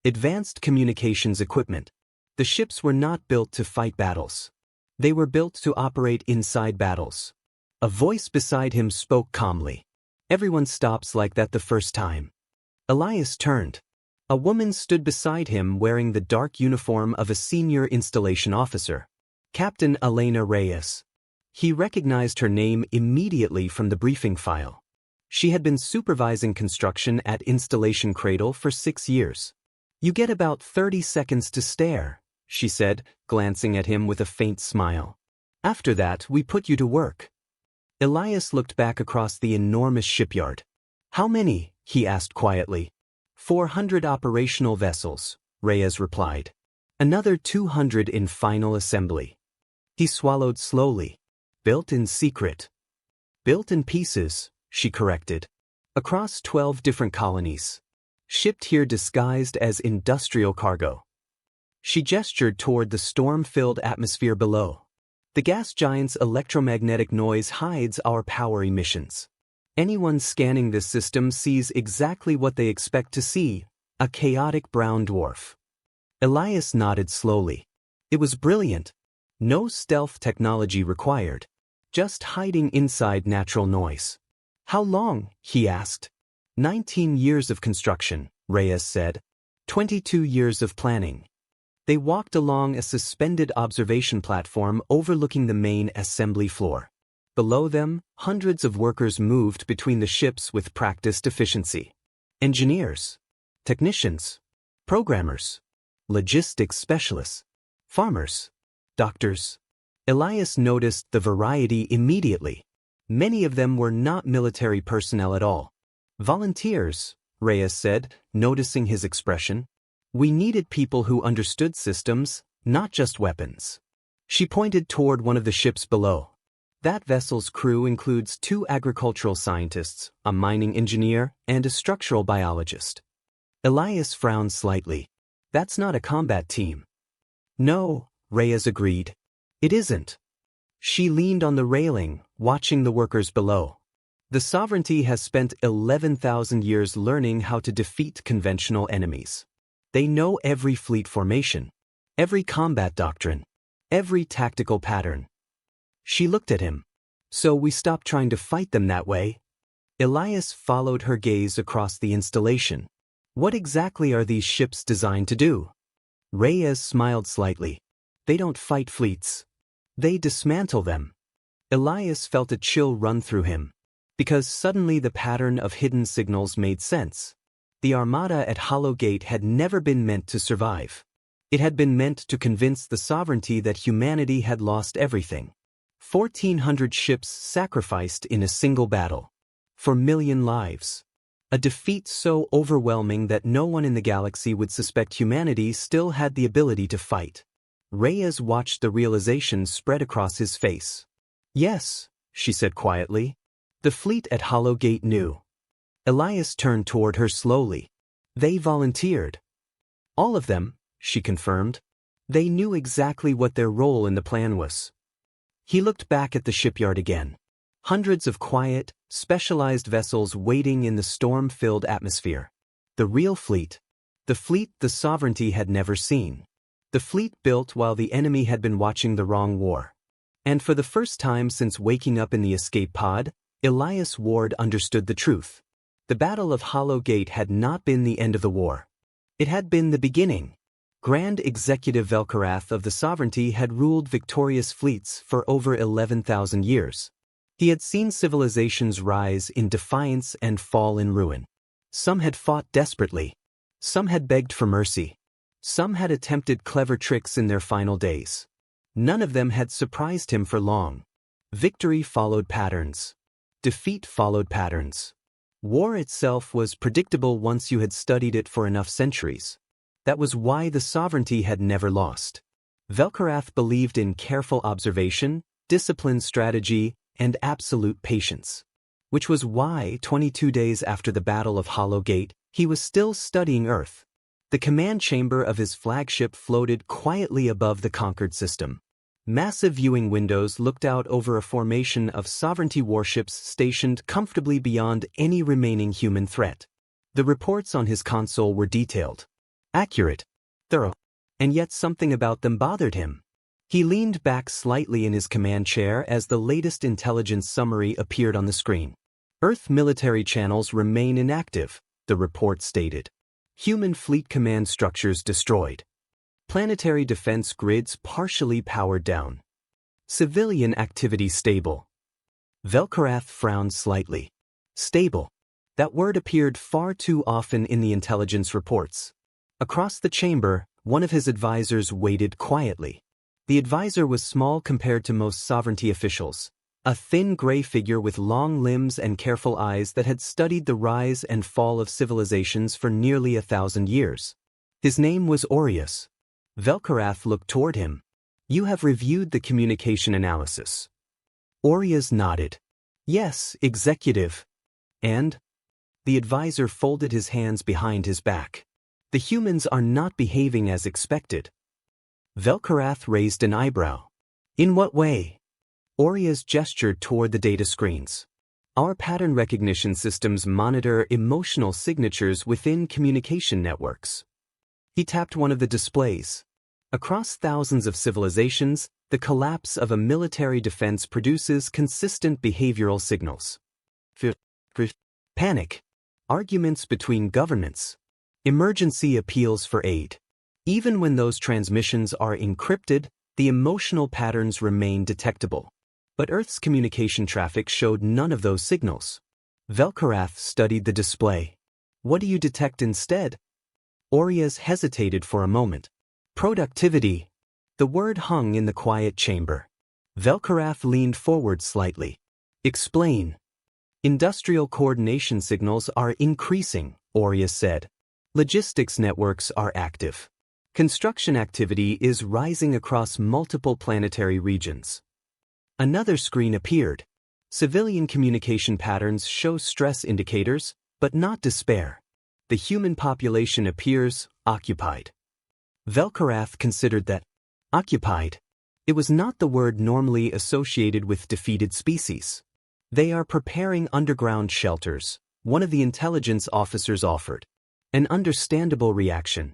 Speaker 1: Advanced communications equipment. The ships were not built to fight battles. They were built to operate inside battles. A voice beside him spoke calmly. Everyone stops like that the first time. Elias turned. A woman stood beside him wearing the dark uniform of a senior installation officer. Captain Elena Reyes. He recognized her name immediately from the briefing file. She had been supervising construction at Installation Cradle for 6 years. "You get about 30 seconds to stare," she said, glancing at him with a faint smile. "After that, we put you to work." Elias looked back across the enormous shipyard. "How many?" he asked quietly. 400 operational vessels," Reyes replied. "Another 200 in final assembly." He swallowed slowly. "Built in secret." "Built in pieces," she corrected. "Across 12 different colonies. Shipped here disguised as industrial cargo." She gestured toward the storm-filled atmosphere below. "The gas giant's electromagnetic noise hides our power emissions. Anyone scanning this system sees exactly what they expect to see, a chaotic brown dwarf." Elias nodded slowly. It was brilliant. No stealth technology required. Just hiding inside natural noise. "How long?" he asked. 19 years of construction, Reyes said. 22 years of planning. They walked along a suspended observation platform overlooking the main assembly floor. Below them, hundreds of workers moved between the ships with practiced efficiency. Engineers, technicians, programmers, logistics specialists, farmers, doctors. Elias noticed the variety immediately. Many of them were not military personnel at all. "Volunteers," Reyes said, noticing his expression. "We needed people who understood systems, not just weapons." She pointed toward one of the ships below. "That vessel's crew includes 2 agricultural scientists, a mining engineer, and a structural biologist." Elias frowned slightly. "That's not a combat team." "No," Reyes agreed. "It isn't." She leaned on the railing, watching the workers below. "The Sovereignty has spent 11,000 years learning how to defeat conventional enemies. They know every fleet formation, every combat doctrine, every tactical pattern." She looked at him. "So we stopped trying to fight them that way?" Elias followed her gaze across the installation. "What exactly are these ships designed to do?" Reyes smiled slightly. "They don't fight fleets. They dismantle them." Elias felt a chill run through him. Because suddenly the pattern of hidden signals made sense. The armada at Hollow Gate had never been meant to survive. It had been meant to convince the Sovereignty that humanity had lost everything. 1,400 ships sacrificed in a single battle. 4,000,000 lives. A defeat so overwhelming that no one in the galaxy would suspect humanity still had the ability to fight. Reyes watched the realization spread across his face. "Yes," she said quietly. "The fleet at Hollow Gate knew." Elias turned toward her slowly. "They volunteered." "All of them," she confirmed. "They knew exactly what their role in the plan was." He looked back at the shipyard again. Hundreds of quiet, specialized vessels waiting in the storm-filled atmosphere. The real fleet. The fleet the Sovereignty had never seen. The fleet built while the enemy had been watching the wrong war. And for the first time since waking up in the escape pod, Elias Ward understood the truth. The Battle of Hollow Gate had not been the end of the war. It had been the beginning. Grand Executive Velkarath of the Sovereignty had ruled victorious fleets for over 11,000 years. He had seen civilizations rise in defiance and fall in ruin. Some had fought desperately. Some had begged for mercy. Some had attempted clever tricks in their final days. None of them had surprised him for long. Victory followed patterns. Defeat followed patterns. War itself was predictable once you had studied it for enough centuries. That was why the Sovereignty had never lost. Velkarath believed in careful observation, disciplined strategy, and absolute patience. Which was why, 22 days after the Battle of Hollow Gate, he was still studying Earth. The command chamber of his flagship floated quietly above the conquered system. Massive viewing windows looked out over a formation of Sovereignty warships stationed comfortably beyond any remaining human threat. The reports on his console were detailed, accurate, thorough, and yet something about them bothered him. He leaned back slightly in his command chair as the latest intelligence summary appeared on the screen. Earth military channels remain inactive, the report stated. Human fleet command structures destroyed. Planetary defense grids partially powered down. Civilian activity stable. Velkarath frowned slightly. Stable. That word appeared far too often in the intelligence reports. Across the chamber, one of his advisors waited quietly. The advisor was small compared to most sovereignty officials, a thin gray figure with long limbs and careful eyes that had studied the rise and fall of civilizations for nearly 1,000 years. His name was Audacious. Velkarath looked toward him. You have reviewed the communication analysis. Audacious nodded. Yes, Executive. And? The advisor folded his hands behind his back. The humans are not behaving as expected. Velkarath raised an eyebrow. In what way? Audacious gestured toward the data screens. Our pattern recognition systems monitor emotional signatures within communication networks. He tapped one of the displays. Across thousands of civilizations, the collapse of a military defense produces consistent behavioral signals. Panic. Arguments between governments. Emergency appeals for aid. Even when those transmissions are encrypted, the emotional patterns remain detectable. But Earth's communication traffic showed none of those signals. Velkarath studied the display. What do you detect instead? Audacious hesitated for a moment. Productivity. The word hung in the quiet chamber. Velkarath leaned forward slightly. Explain. Industrial coordination signals are increasing, Audacious said. Logistics networks are active. Construction activity is rising across multiple planetary regions. Another screen appeared. Civilian communication patterns show stress indicators, but not despair. The human population appears occupied. Velkarath considered that occupied. It was not the word normally associated with defeated species. They are preparing underground shelters, one of the intelligence officers offered. An understandable reaction.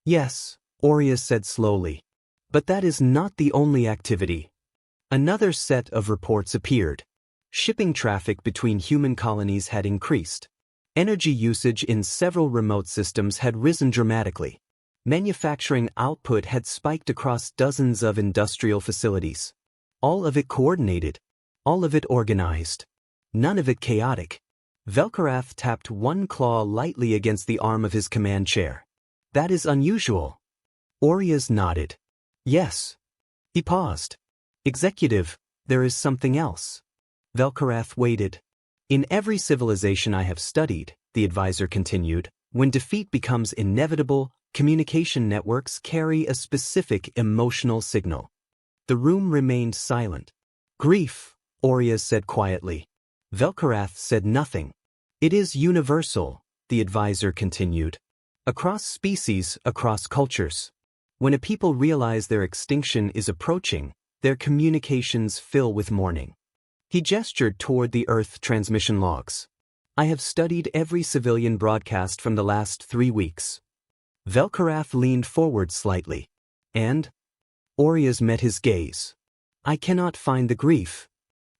Speaker 1: Yes, Audacious said slowly. But that is not the only activity. Another set of reports appeared. Shipping traffic between human colonies had increased. Energy usage in several remote systems had risen dramatically. Manufacturing output had spiked across dozens of industrial facilities. All of it coordinated. All of it organized. None of it chaotic. Velkarath tapped one claw lightly against the arm of his command chair. That is unusual. Audacious nodded. Yes. He paused. Executive, there is something else. Velkarath waited. In every civilization I have studied, the advisor continued, when defeat becomes inevitable, communication networks carry a specific emotional signal. The room remained silent. Grief, Audacious said quietly. Velkarath said nothing. It is universal, the advisor continued. Across species, across cultures. When a people realize their extinction is approaching, their communications fill with mourning. He gestured toward the Earth transmission logs. I have studied every civilian broadcast from the last 3 weeks. Velkarath leaned forward slightly. And? Audacious met his gaze. I cannot find the grief.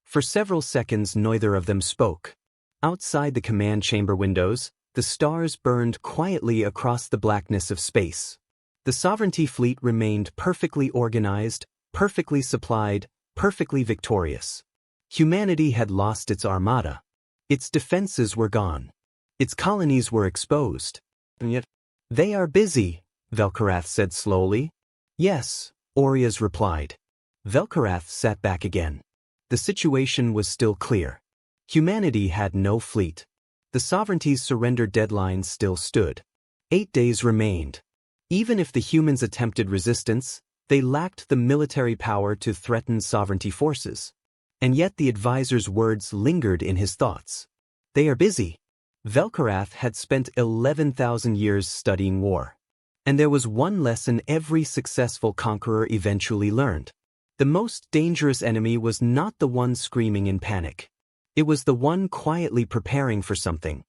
Speaker 1: For several seconds neither of them spoke. Outside the command chamber windows, the stars burned quietly across the blackness of space. The sovereignty fleet remained perfectly organized, perfectly supplied, perfectly victorious. Humanity had lost its armada. Its defenses were gone. Its colonies were exposed. And yet, they are busy, Velkarath said slowly. Yes, Audacious replied. Velkarath sat back again. The situation was still clear. Humanity had no fleet. The sovereignty's surrender deadline still stood. 8 days remained. Even if the humans attempted resistance, they lacked the military power to threaten sovereignty forces. And yet the advisor's words lingered in his thoughts. They are busy. Velkarath had spent 11,000 years studying war. And there was one lesson every successful conqueror eventually learned. The most dangerous enemy was not the one screaming in panic. It was the one quietly preparing for something.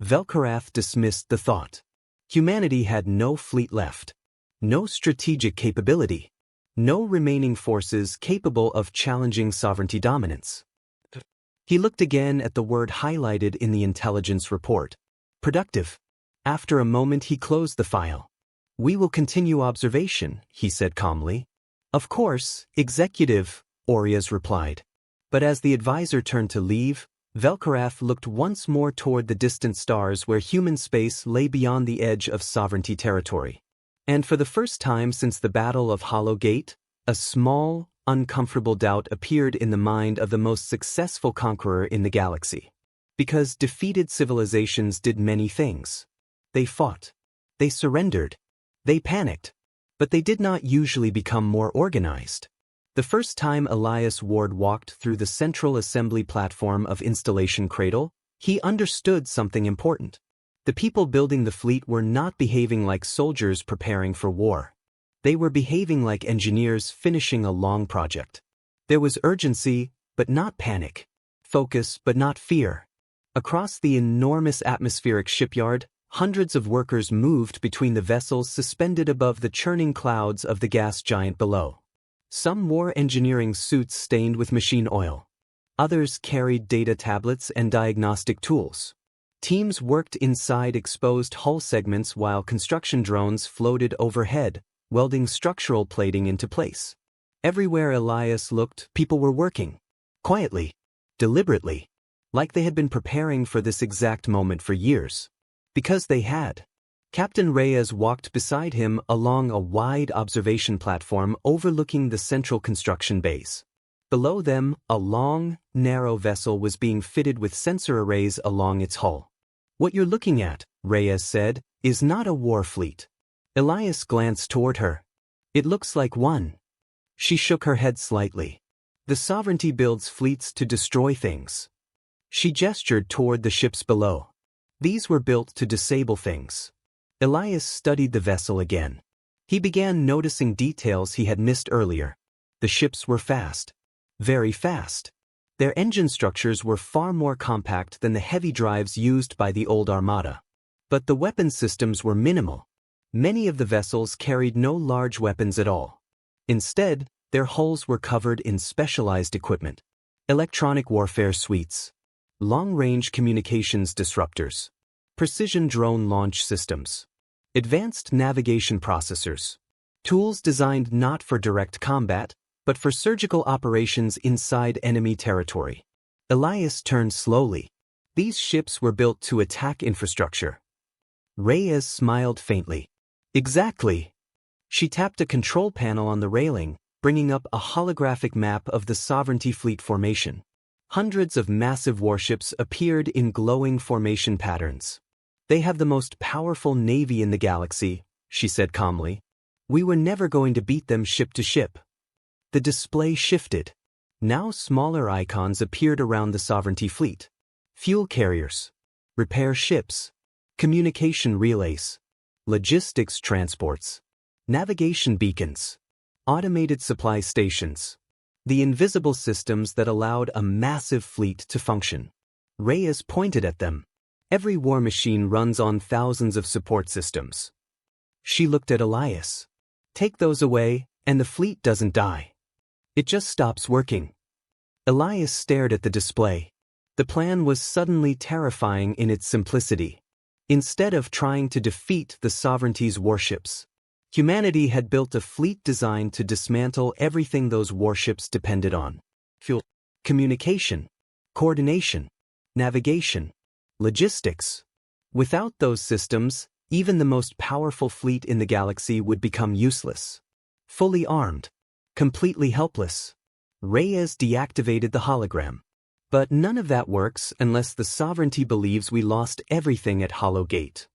Speaker 1: Velkarath dismissed the thought. Humanity had no fleet left. No strategic capability. No remaining forces capable of challenging sovereignty dominance. He looked again at the word highlighted in the intelligence report. Productive. After a moment he closed the file. We will continue observation, he said calmly. Of course, Executive, Orias replied. But as the advisor turned to leave, Velkarath looked once more toward the distant stars where human space lay beyond the edge of sovereignty territory. And for the first time since the Battle of Hollow Gate, a small, uncomfortable doubt appeared in the mind of the most successful conqueror in the galaxy. Because defeated civilizations did many things. They fought. They surrendered. They panicked. But they did not usually become more organized. The first time Elias Ward walked through the central assembly platform of Installation Cradle, he understood something important. The people building the fleet were not behaving like soldiers preparing for war. They were behaving like engineers finishing a long project. There was urgency, but not panic. Focus, but not fear. Across the enormous atmospheric shipyard, hundreds of workers moved between the vessels suspended above the churning clouds of the gas giant below. Some wore engineering suits stained with machine oil. Others carried data tablets and diagnostic tools. Teams worked inside exposed hull segments while construction drones floated overhead, welding structural plating into place. Everywhere Elias looked, people were working. Quietly. Deliberately. Like they had been preparing for this exact moment for years. Because they had. Captain Reyes walked beside him along a wide observation platform overlooking the central construction base. Below them, a long, narrow vessel was being fitted with sensor arrays along its hull. "What you're looking at," Reyes said, "is not a war fleet." Elias glanced toward her. "It looks like one." She shook her head slightly. "The Sovereignty builds fleets to destroy things." She gestured toward the ships below. These were built to disable things. Elias studied the vessel again. He began noticing details he had missed earlier. The ships were fast. Very fast. Their engine structures were far more compact than the heavy drives used by the old Armada. But the weapon systems were minimal. Many of the vessels carried no large weapons at all. Instead, their hulls were covered in specialized equipment. Electronic warfare suites. Long-range communications disruptors. Precision drone launch systems. Advanced navigation processors. Tools designed not for direct combat, but for surgical operations inside enemy territory. Elias turned slowly. These ships were built to attack infrastructure. Reyes smiled faintly. "Exactly." She tapped a control panel on the railing, bringing up a holographic map of the Sovereignty Fleet formation. Hundreds of massive warships appeared in glowing formation patterns. "They have the most powerful navy in the galaxy," she said calmly. "We were never going to beat them ship to ship." The display shifted. Now smaller icons appeared around the Sovereignty fleet. Fuel carriers. Repair ships. Communication relays. Logistics transports. Navigation beacons. Automated supply stations. The invisible systems that allowed a massive fleet to function. Reyes pointed at them. "Every war machine runs on thousands of support systems." She looked at Elias. "Take those away, and the fleet doesn't die. It just stops working." Elias stared at the display. The plan was suddenly terrifying in its simplicity. Instead of trying to defeat the Sovereignty's warships, humanity had built a fleet designed to dismantle everything those warships depended on. Fuel, communication, coordination, navigation, logistics. Without those systems, even the most powerful fleet in the galaxy would become useless. Fully armed. Completely helpless. Reyes deactivated the hologram. "But none of that works unless the Sovereignty believes we lost everything at Hollow Gate."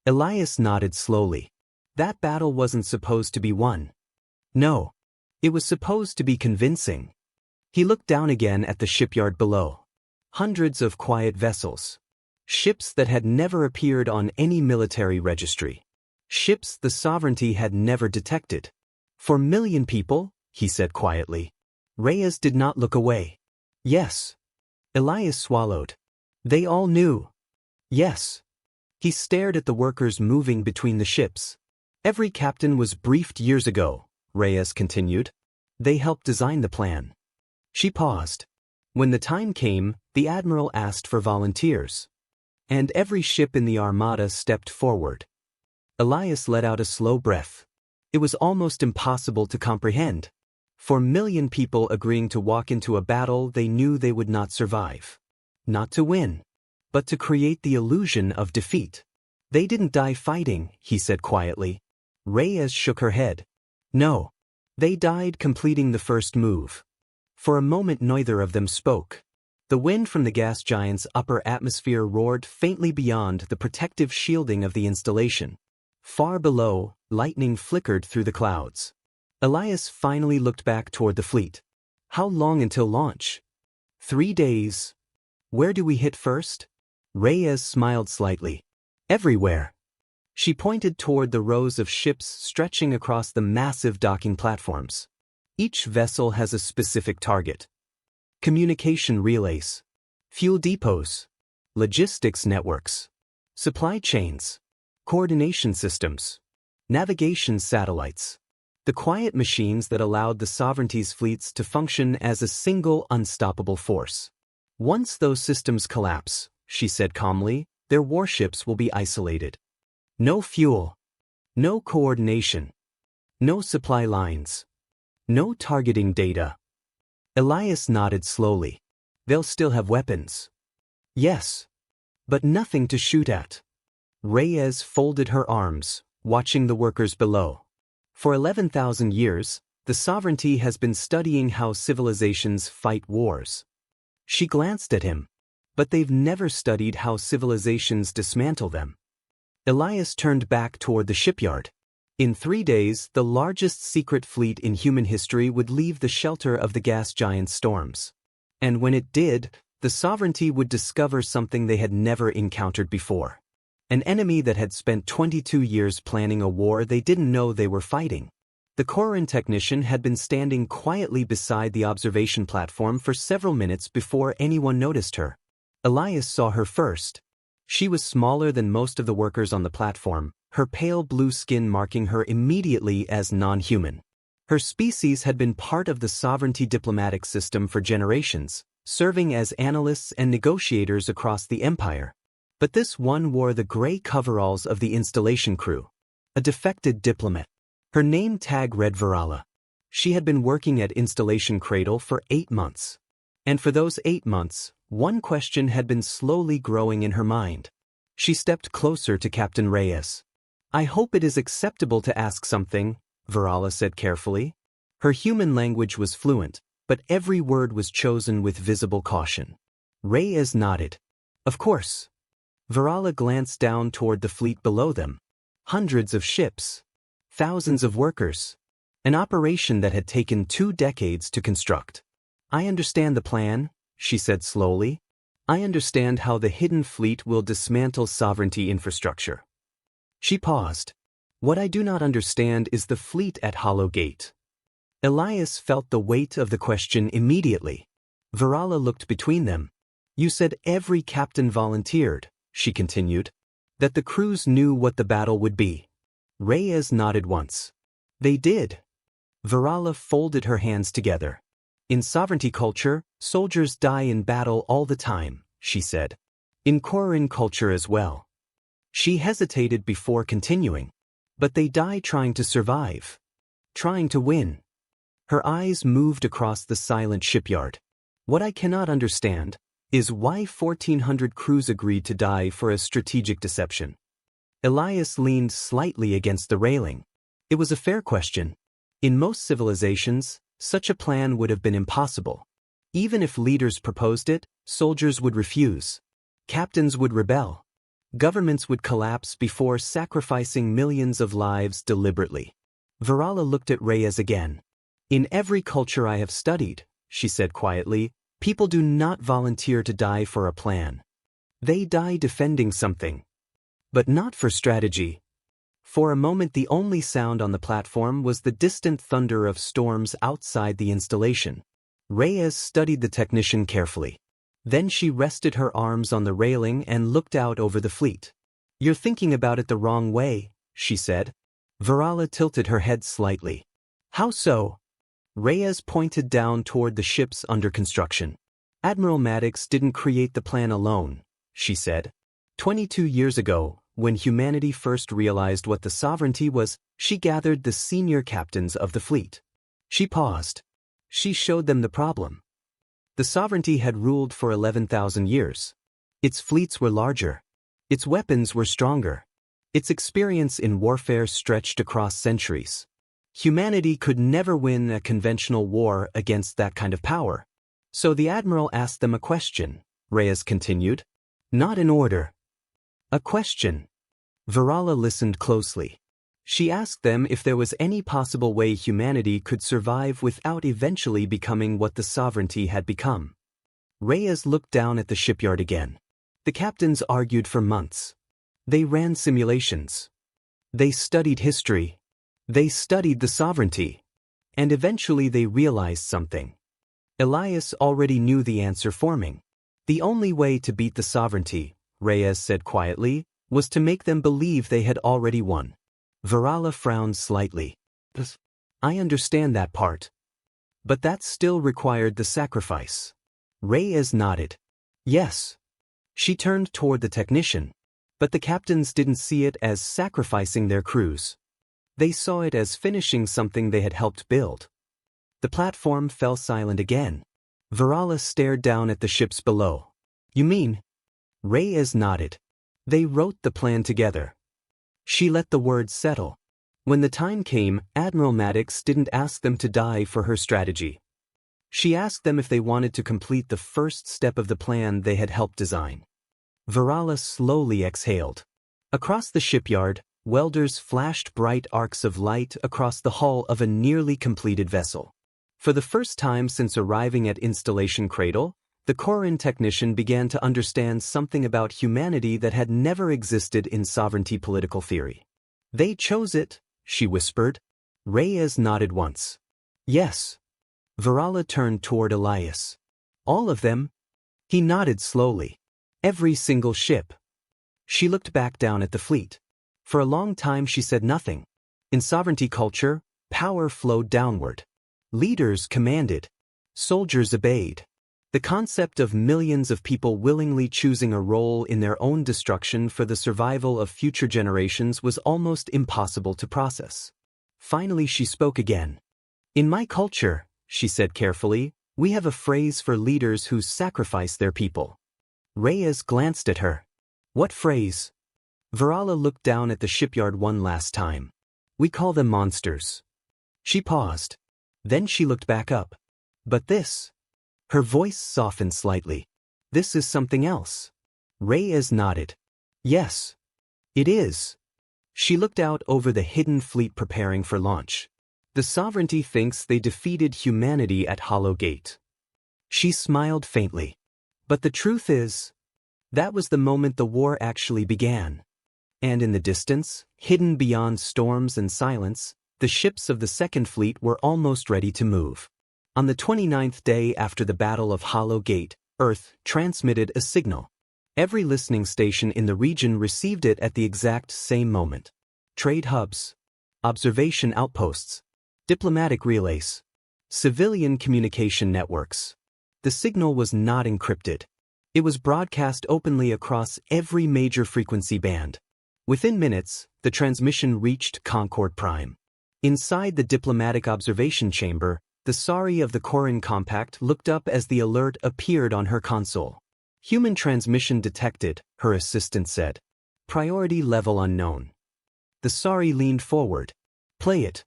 Speaker 1: Elias nodded slowly. "That battle wasn't supposed to be won. No. It was supposed to be convincing." He looked down again at the shipyard below. Hundreds of quiet vessels. Ships that had never appeared on any military registry. Ships the Sovereignty had never detected. "4 million people," he said quietly. Reyes did not look away. "Yes." Elias swallowed. "They all knew." "Yes." He stared at the workers moving between the ships. "Every captain was briefed years ago," Reyes continued. "They helped design the plan." She paused. "When the time came, the Admiral asked for volunteers. And every ship in the Armada stepped forward." Elias let out a slow breath. It was almost impossible to comprehend. 4 million people agreeing to walk into a battle they knew they would not survive. Not to win, but to create the illusion of defeat. They didn't die fighting, he said quietly. Reyes shook her head. No. They died completing the first move. For a moment neither of them spoke. The wind from the gas giant's upper atmosphere roared faintly beyond the protective shielding of the installation. Far below, lightning flickered through the clouds. Elias finally looked back toward the fleet. How long until launch? 3 days. Where do we hit first? Reyes smiled slightly. Everywhere. She pointed toward the rows of ships stretching across the massive docking platforms. Each vessel has a specific target. Communication relays, fuel depots, logistics networks, supply chains, coordination systems, navigation satellites. The quiet machines that allowed the sovereignty's fleets to function as a single unstoppable force. Once those systems collapse, she said calmly, their warships will be isolated. No fuel, no coordination, no supply lines, no targeting data. Elias nodded slowly. They'll still have weapons. Yes, but nothing to shoot at. Reyes folded her arms, watching the workers below. For 11,000 years, the sovereignty has been studying how civilizations fight wars. She glanced at him. But they've never studied how civilizations dismantle them. Elias turned back toward the shipyard. In 3 days, the largest secret fleet in human history would leave the shelter of the gas giant's storms. And when it did, the sovereignty would discover something they had never encountered before. An enemy that had spent 22 years planning a war they didn't know they were fighting. The Corin technician had been standing quietly beside the observation platform for several minutes before anyone noticed her. Elias saw her first. She was smaller than most of the workers on the platform, her pale blue skin marking her immediately as non-human. Her species had been part of the sovereignty diplomatic system for generations, serving as analysts and negotiators across the empire. But this one wore the gray coveralls of the installation crew. A defected diplomat. Her name tag read Virala. She had been working at Installation Cradle for 8 months. And for those 8 months, one question had been slowly growing in her mind. She stepped closer to Captain Reyes. I hope it is acceptable to ask something, Virala said carefully. Her human language was fluent, but every word was chosen with visible caution. Reyes nodded. Of course. Virala glanced down toward the fleet below them. Hundreds of ships. Thousands of workers. An operation that had taken 2 decades to construct. I understand the plan, she said slowly. I understand how the hidden fleet will dismantle sovereignty infrastructure. She paused. What I do not understand is the fleet at Hollow Gate. Elias felt the weight of the question immediately. Virala looked between them. You said every captain volunteered, she continued. That the crews knew what the battle would be. Reyes nodded once. They did. Virala folded her hands together. In sovereignty culture, soldiers die in battle all the time, she said. In Corin culture as well. She hesitated before continuing. But they die trying to survive. Trying to win. Her eyes moved across the silent shipyard. What I cannot understand is why 1,400 crews agreed to die for a strategic deception. Elias leaned slightly against the railing. It was a fair question. In most civilizations, such a plan would have been impossible. Even if leaders proposed it, soldiers would refuse. Captains would rebel. Governments would collapse before sacrificing millions of lives deliberately. Virala looked at Reyes again. In every culture I have studied, she said quietly, people do not volunteer to die for a plan. They die defending something. But not for strategy. For a moment the only sound on the platform was the distant thunder of storms outside the installation. Reyes studied the technician carefully. Then she rested her arms on the railing and looked out over the fleet. You're thinking about it the wrong way, she said. Virala tilted her head slightly. How so? Reyes pointed down toward the ships under construction. Admiral Maddox didn't create the plan alone, she said. 22 years ago, when humanity first realized what the sovereignty was, she gathered the senior captains of the fleet. She paused. She showed them the problem. The sovereignty had ruled for 11,000 years. Its fleets were larger. Its weapons were stronger. Its experience in warfare stretched across centuries. Humanity could never win a conventional war against that kind of power. So the admiral asked them a question, Reyes continued. Not an order. A question. Varala listened closely. She asked them if there was any possible way humanity could survive without eventually becoming what the sovereignty had become. Reyes looked down at the shipyard again. The captains argued for months. They ran simulations. They studied history. They studied the sovereignty. And eventually they realized something. Elias already knew the answer forming. The only way to beat the sovereignty, Reyes said quietly, was to make them believe they had already won. Varala frowned slightly. I understand that part. But that still required the sacrifice. Reyes nodded. Yes. She turned toward the technician. But the captains didn't see it as sacrificing their crews. They saw it as finishing something they had helped build. The platform fell silent again. Varala stared down at the ships below. You mean? Reyes nodded. They wrote the plan together. She let the words settle. When the time came, Admiral Maddox didn't ask them to die for her strategy. She asked them if they wanted to complete the first step of the plan they had helped design. Varala slowly exhaled. Across the shipyard, welders flashed bright arcs of light across the hull of a nearly completed vessel. For the first time since arriving at Installation Cradle, the Corin technician began to understand something about humanity that had never existed in sovereignty political theory. They chose it, she whispered. Reyes nodded once. Yes. Varala turned toward Elias. All of them? He nodded slowly. Every single ship. She looked back down at the fleet. For a long time she said nothing. In sovereignty culture, power flowed downward. Leaders commanded. Soldiers obeyed. The concept of millions of people willingly choosing a role in their own destruction for the survival of future generations was almost impossible to process. Finally she spoke again. In my culture, she said carefully, we have a phrase for leaders who sacrifice their people. Reyes glanced at her. What phrase? Varala looked down at the shipyard one last time. We call them monsters. She paused. Then she looked back up. But this? Her voice softened slightly. This is something else. Reyes nodded. Yes. It is. She looked out over the hidden fleet preparing for launch. The sovereignty thinks they defeated humanity at Hollow Gate. She smiled faintly. But the truth is, that was the moment the war actually began. And in the distance, hidden beyond storms and silence, the ships of the Second Fleet were almost ready to move. On the 29th day after the Battle of Hollow Gate, Earth transmitted a signal. Every listening station in the region received it at the exact same moment. Trade hubs, observation outposts, diplomatic relays, civilian communication networks. The signal was not encrypted. It was broadcast openly across every major frequency band. Within minutes, the transmission reached Concord Prime. Inside the diplomatic observation chamber, the Sari of the Corin Compact looked up as the alert appeared on her console. Human transmission detected, her assistant said. Priority level unknown. The Sari leaned forward. Play it.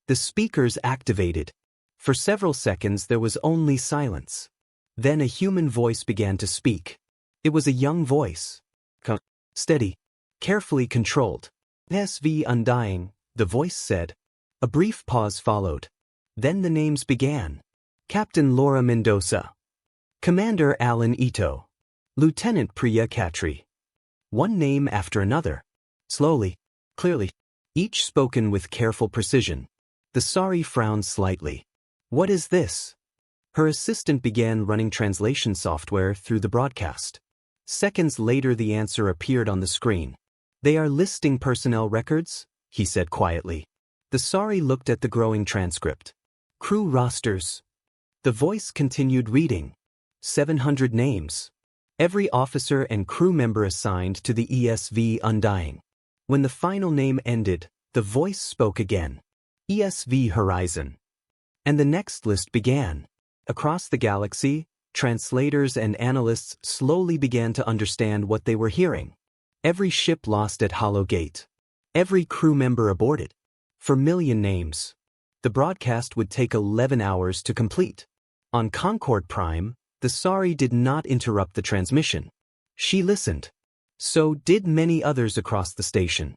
Speaker 1: The speakers activated. For several seconds there was only silence. Then a human voice began to speak. It was a young voice. Steady. Carefully controlled. SV Undying, the voice said. A brief pause followed. Then the names began. Captain Laura Mendoza. Commander Alan Ito. Lieutenant Priya Khatri. One name after another. Slowly, clearly. Each spoken with careful precision. The Sari frowned slightly. What is this? Her assistant began running translation software through the broadcast. Seconds later the answer appeared on the screen. They are listing personnel records, he said quietly. The Sari looked at the growing transcript. Crew rosters. The voice continued reading. 700 names. Every officer and crew member assigned to the ESV Undying. When the final name ended, the voice spoke again. ESV Horizon. And the next list began. Across the galaxy, translators and analysts slowly began to understand what they were hearing. Every ship lost at Hollow Gate. Every crew member aborted. For million names. The broadcast would take 11 hours to complete. On Concord Prime, the Sari did not interrupt the transmission. She listened. So did many others across the station.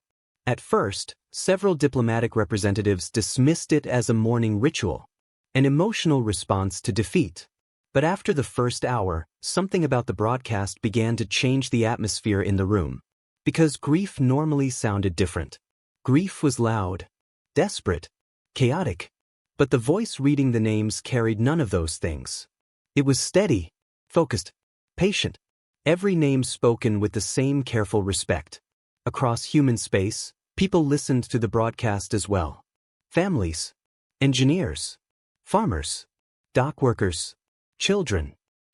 Speaker 1: At first, several diplomatic representatives dismissed it as a mourning ritual, an emotional response to defeat. But after the first hour, something about the broadcast began to change the atmosphere in the room. Because grief normally sounded different. Grief was loud, desperate, chaotic. But the voice reading the names carried none of those things. It was steady, focused, patient. Every name spoken with the same careful respect. Across human space, people listened to the broadcast as well. Families, engineers, farmers, dock workers, children.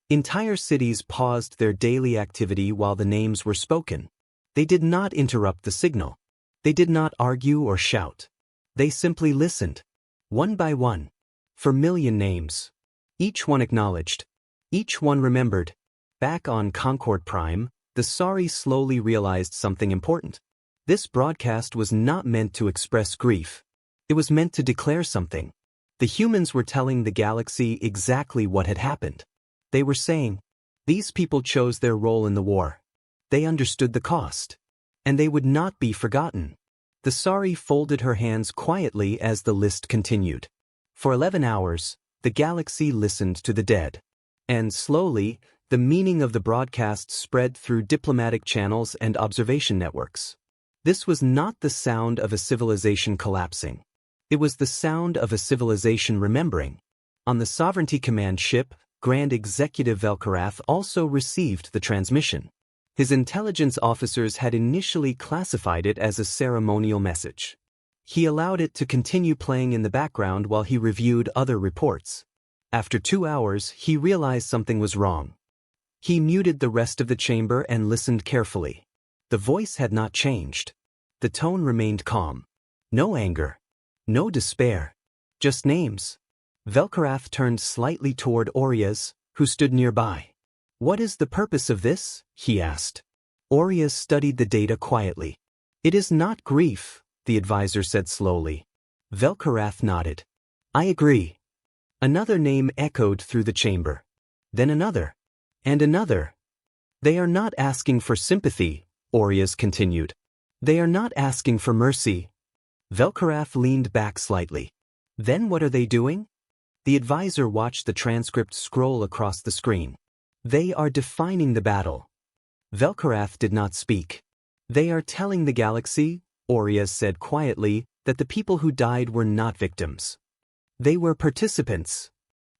Speaker 1: Entire cities paused their daily activity while the names were spoken. They did not interrupt the signal. They did not argue or shout. They simply listened, one by one, for million names. Each one acknowledged. Each one remembered. Back on Concord Prime, the Sari slowly realized something important. This broadcast was not meant to express grief. It was meant to declare something. The humans were telling the galaxy exactly what had happened. They were saying, these people chose their role in the war. They understood the cost. And they would not be forgotten. The Sari folded her hands quietly as the list continued. For 11 hours, the galaxy listened to the dead. And slowly, the meaning of the broadcast spread through diplomatic channels and observation networks. This was not the sound of a civilization collapsing. It was the sound of a civilization remembering. On the Sovereignty Command ship, Grand Executive Velkarath also received the transmission. His intelligence officers had initially classified it as a ceremonial message. He allowed it to continue playing in the background while he reviewed other reports. After 2 hours, he realized something was wrong. He muted the rest of the chamber and listened carefully. The voice had not changed. The tone remained calm. No anger. No despair. Just names. Velkarath turned slightly toward Aureas, who stood nearby. What is the purpose of this? He asked. Aureas studied the data quietly. It is not grief, the advisor said slowly. Velkarath nodded. I agree. Another name echoed through the chamber. Then another. And another. They are not asking for sympathy, Aureas continued. They are not asking for mercy. Velkarath leaned back slightly. Then what are they doing? The advisor watched the transcript scroll across the screen. They are defining the battle. Velkarath did not speak. They are telling the galaxy, Aureas said quietly, that the people who died were not victims. They were participants.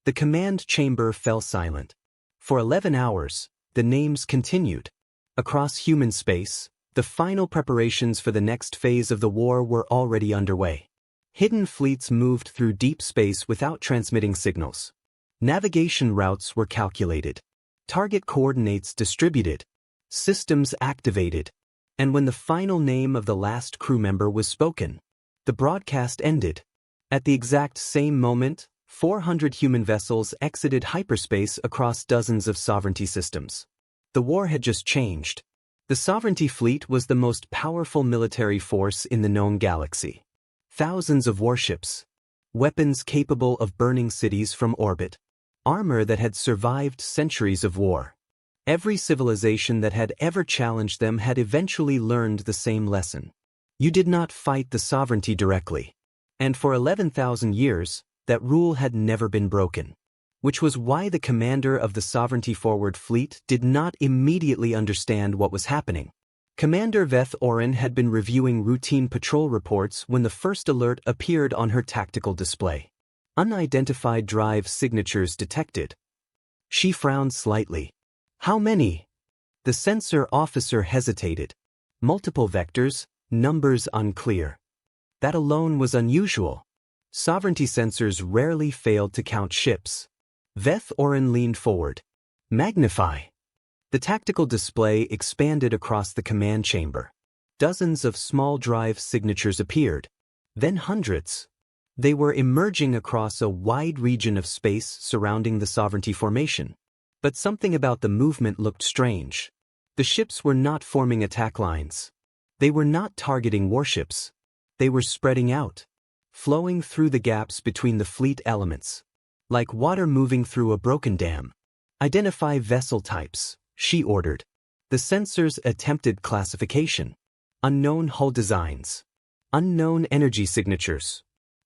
Speaker 1: The command chamber fell silent. For 11 hours, the names continued. Across human space, the final preparations for the next phase of the war were already underway. Hidden fleets moved through deep space without transmitting signals. Navigation routes were calculated. Target coordinates distributed. Systems activated. And when the final name of the last crew member was spoken, the broadcast ended. At the exact same moment, 400 human vessels exited hyperspace across dozens of sovereignty systems. The war had just changed. The Sovereignty Fleet was the most powerful military force in the known galaxy. Thousands of warships, weapons capable of burning cities from orbit, armor that had survived centuries of war. Every civilization that had ever challenged them had eventually learned the same lesson. You did not fight the sovereignty directly. And for 11,000 years, that rule had never been broken. Which was why the commander of the Sovereignty Forward Fleet did not immediately understand what was happening. Commander Veth Oren had been reviewing routine patrol reports when the first alert appeared on her tactical display. Unidentified drive signatures detected. She frowned slightly. How many? The sensor officer hesitated. Multiple vectors, numbers unclear. That alone was unusual. Sovereignty sensors rarely failed to count ships. Veth Oren leaned forward. Magnify. The tactical display expanded across the command chamber. Dozens of small drive signatures appeared. Then hundreds. They were emerging across a wide region of space surrounding the Sovereignty formation. But something about the movement looked strange. The ships were not forming attack lines. They were not targeting warships. They were spreading out, flowing through the gaps between the fleet elements, like water moving through a broken dam. Identify vessel types, she ordered. The sensors attempted classification. Unknown hull designs. Unknown energy signatures.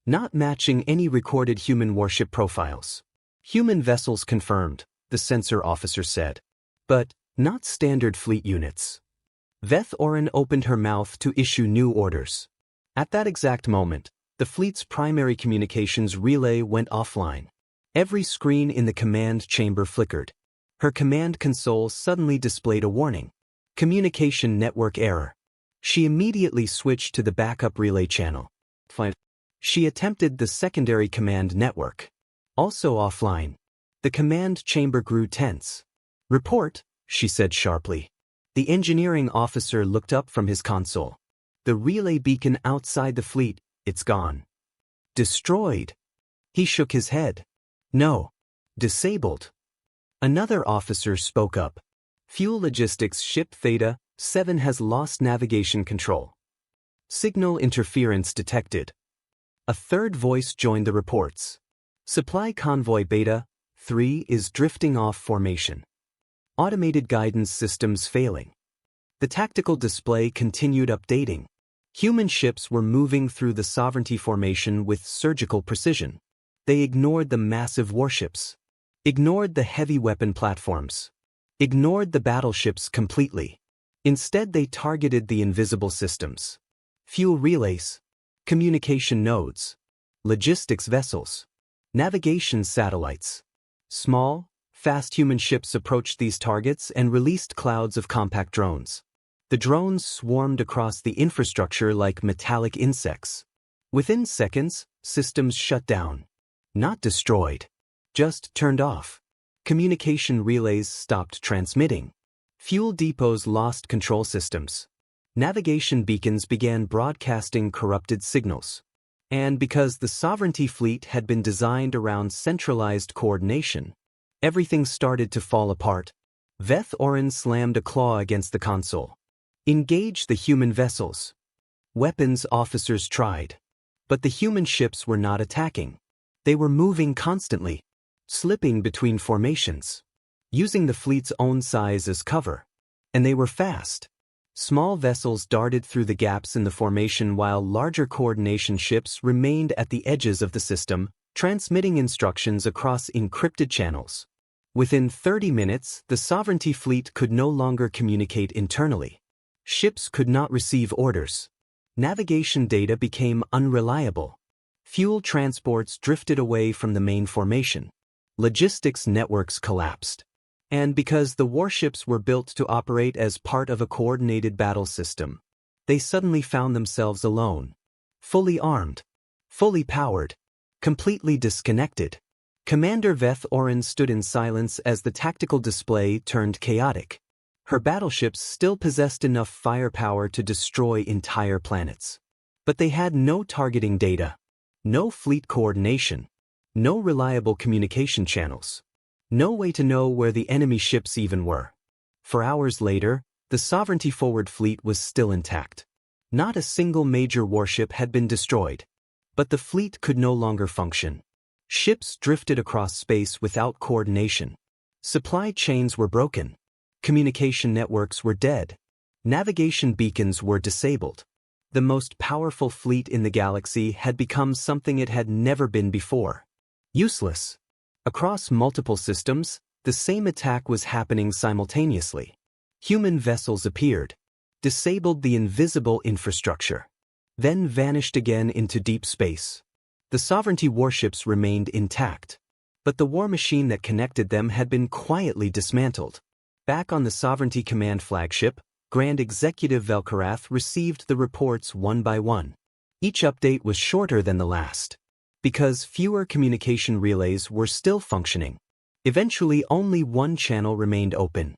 Speaker 1: Not matching any recorded human warship profiles. Human vessels confirmed, the sensor officer said. But not standard fleet units. Veth Orin opened her mouth to issue new orders. At that exact moment, the fleet's primary communications relay went offline. Every screen in the command chamber flickered. Her command console suddenly displayed a warning. Communication network error. She immediately switched to the backup relay channel. She attempted the secondary command network. Also offline. The command chamber grew tense. Report, she said sharply. The engineering officer looked up from his console. The relay beacon outside the fleet, it's gone. Destroyed. He shook his head. No. Disabled. Another officer spoke up. Fuel logistics ship Theta 7 has lost navigation control. Signal interference detected. A third voice joined the reports. Supply convoy Beta 3 is drifting off formation. Automated guidance systems failing. The tactical display continued updating. Human ships were moving through the Sovereignty formation with surgical precision. They ignored the massive warships. Ignored the heavy weapon platforms. Ignored the battleships completely. Instead, they targeted the invisible systems. Fuel relays. Communication nodes. Logistics vessels. Navigation satellites. Small, fast human ships approached these targets and released clouds of compact drones. The drones swarmed across the infrastructure like metallic insects. Within seconds, systems shut down. Not destroyed. Just turned off. Communication relays stopped transmitting. Fuel depots lost control systems. Navigation beacons began broadcasting corrupted signals. And because the Sovereignty fleet had been designed around centralized coordination, everything started to fall apart. Veth Orin slammed a claw against the console. Engage the human vessels. Weapons officers tried. But the human ships were not attacking. They were moving constantly, slipping between formations, using the fleet's own size as cover. And they were fast. Small vessels darted through the gaps in the formation while larger coordination ships remained at the edges of the system, transmitting instructions across encrypted channels. Within 30 minutes, the Sovereignty fleet could no longer communicate internally. Ships could not receive orders. Navigation data became unreliable. Fuel transports drifted away from the main formation. Logistics networks collapsed. And because the warships were built to operate as part of a coordinated battle system, they suddenly found themselves alone. Fully armed. Fully powered. Completely disconnected. Commander Veth Orin stood in silence as the tactical display turned chaotic. Her battleships still possessed enough firepower to destroy entire planets. But they had no targeting data. No fleet coordination. No reliable communication channels. No way to know where the enemy ships even were. For hours later, the Sovereignty forward fleet was still intact. Not a single major warship had been destroyed. But the fleet could no longer function. Ships drifted across space without coordination. Supply chains were broken. Communication networks were dead. Navigation beacons were disabled. The most powerful fleet in the galaxy had become something it had never been before. Useless. Across multiple systems, the same attack was happening simultaneously. Human vessels appeared, disabled the invisible infrastructure, then vanished again into deep space. The Sovereignty warships remained intact, but the war machine that connected them had been quietly dismantled. Back on the Sovereignty Command flagship, Grand Executive Velkarath received the reports one by one. Each update was shorter than the last, because fewer communication relays were still functioning. Eventually, only one channel remained open.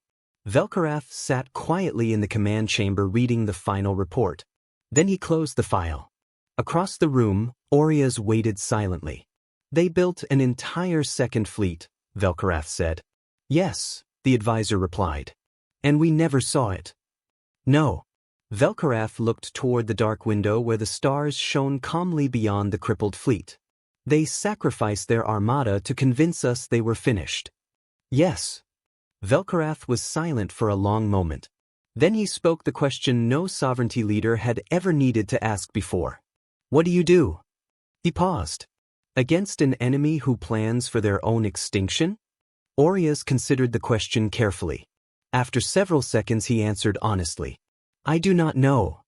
Speaker 1: Velkarath sat quietly in the command chamber reading the final report. Then he closed the file. Across the room, Audacious waited silently. They built an entire second fleet, Velkarath said. Yes, the advisor replied. And we never saw it. No. Velkarath looked toward the dark window where the stars shone calmly beyond the crippled fleet. They sacrificed their armada to convince us they were finished. Yes. Velkarath was silent for a long moment. Then he spoke the question no sovereignty leader had ever needed to ask before. What do you do? He paused. Against an enemy who plans for their own extinction? Audacious considered the question carefully. After several seconds he answered honestly. I do not know.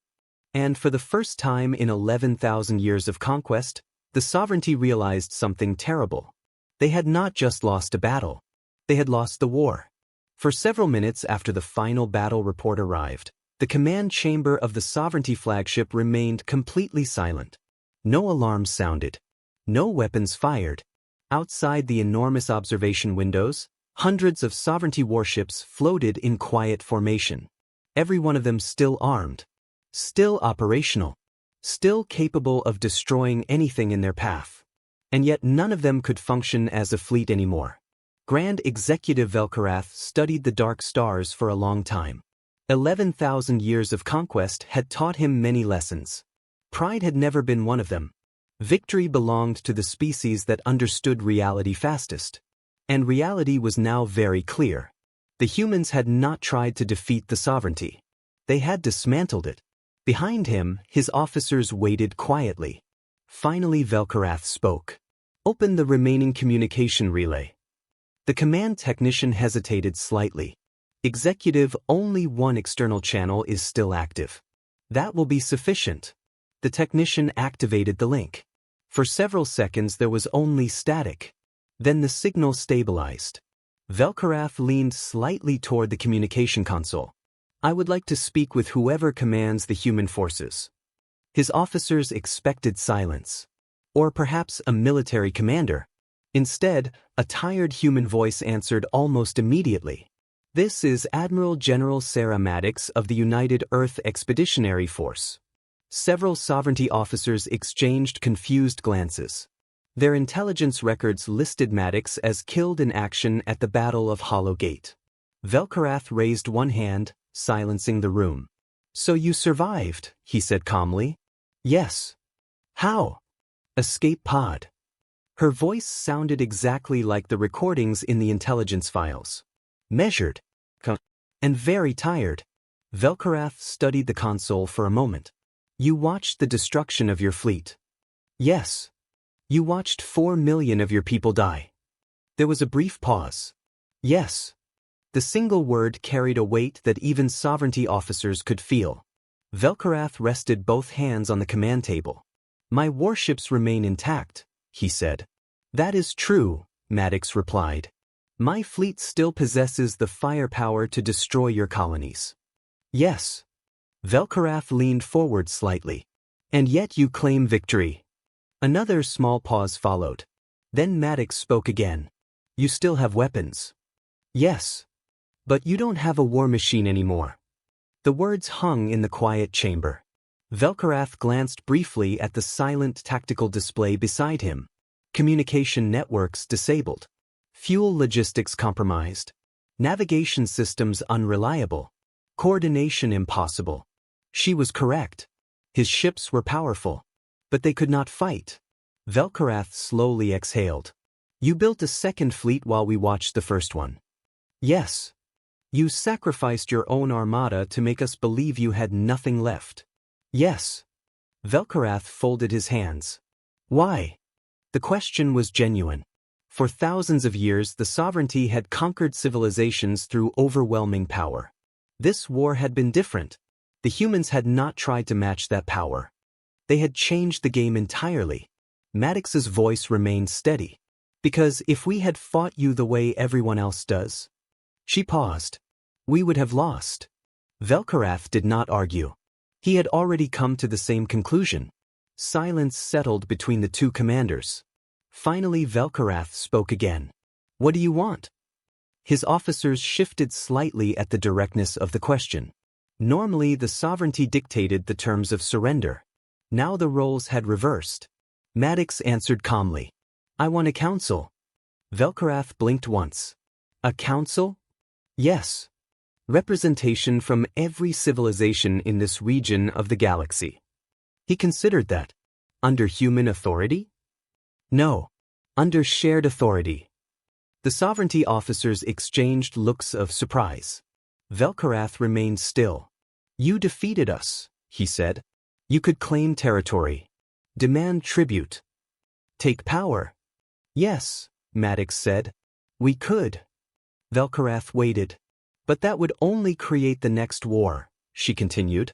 Speaker 1: And for the first time in 11,000 years of conquest, the sovereignty realized something terrible. They had not just lost a battle. They had lost the war. For several minutes after the final battle report arrived, the command chamber of the sovereignty flagship remained completely silent. No alarms sounded. No weapons fired. Outside the enormous observation windows, hundreds of sovereignty warships floated in quiet formation. Every one of them still armed, still operational, still capable of destroying anything in their path. And yet none of them could function as a fleet anymore. Grand Executive Velkarath studied the dark stars for a long time. 11,000 years of conquest had taught him many lessons. Pride had never been one of them. Victory belonged to the species that understood reality fastest. And reality was now very clear. The humans had not tried to defeat the sovereignty. They had dismantled it. Behind him, his officers waited quietly. Finally Velkarath spoke. Open the remaining communication relay. The command technician hesitated slightly. Executive, only one external channel is still active. That will be sufficient. The technician activated the link. For several seconds there was only static. Then the signal stabilized. Velkarath leaned slightly toward the communication console. I would like to speak with whoever commands the human forces. His officers expected silence. Or perhaps a military commander. Instead, a tired human voice answered almost immediately. This is Admiral General Sarah Maddox of the United Earth Expeditionary Force. Several sovereignty officers exchanged confused glances. Their intelligence records listed Maddox as killed in action at the Battle of Hollow Gate. Velkarath raised one hand, silencing the room. So you survived, he said calmly. Yes. How? Escape pod. Her voice sounded exactly like the recordings in the intelligence files. Measured. And very tired. Velkarath studied the console for a moment. You watched the destruction of your fleet. Yes. You watched 4 million of your people die. There was a brief pause. Yes. The single word carried a weight that even sovereignty officers could feel. Velkarath rested both hands on the command table. My warships remain intact, he said. That is true, Maddox replied. My fleet still possesses the firepower to destroy your colonies. Yes. Velkarath leaned forward slightly. And yet you claim victory. Another small pause followed. Then Maddox spoke again. You still have weapons. Yes. But you don't have a war machine anymore. The words hung in the quiet chamber. Velkarath glanced briefly at the silent tactical display beside him. Communication networks disabled. Fuel logistics compromised. Navigation systems unreliable. Coordination impossible. She was correct. His ships were powerful. But they could not fight. Velkarath slowly exhaled. You built a second fleet while we watched the first one. Yes. You sacrificed your own armada to make us believe you had nothing left. Yes. Velkarath folded his hands. Why? The question was genuine. For thousands of years the sovereignty had conquered civilizations through overwhelming power. This war had been different. The humans had not tried to match that power. They had changed the game entirely. Maddox's voice remained steady. Because if we had fought you the way everyone else does. She paused. We would have lost. Velkarath did not argue. He had already come to the same conclusion. Silence settled between the two commanders. Finally Velkarath spoke again. What do you want? His officers shifted slightly at the directness of the question. Normally the sovereignty dictated the terms of surrender. Now the roles had reversed. Maddox answered calmly. I want a council. Velkarath blinked once. A council? Yes. Representation from every civilization in this region of the galaxy. He considered that. Under human authority? No. Under shared authority. The sovereignty officers exchanged looks of surprise. Velkarath remained still. You defeated us, he said. You could claim territory. Demand tribute. Take power. Yes, Maddox said. We could. Velkarath waited. But that would only create the next war, she continued.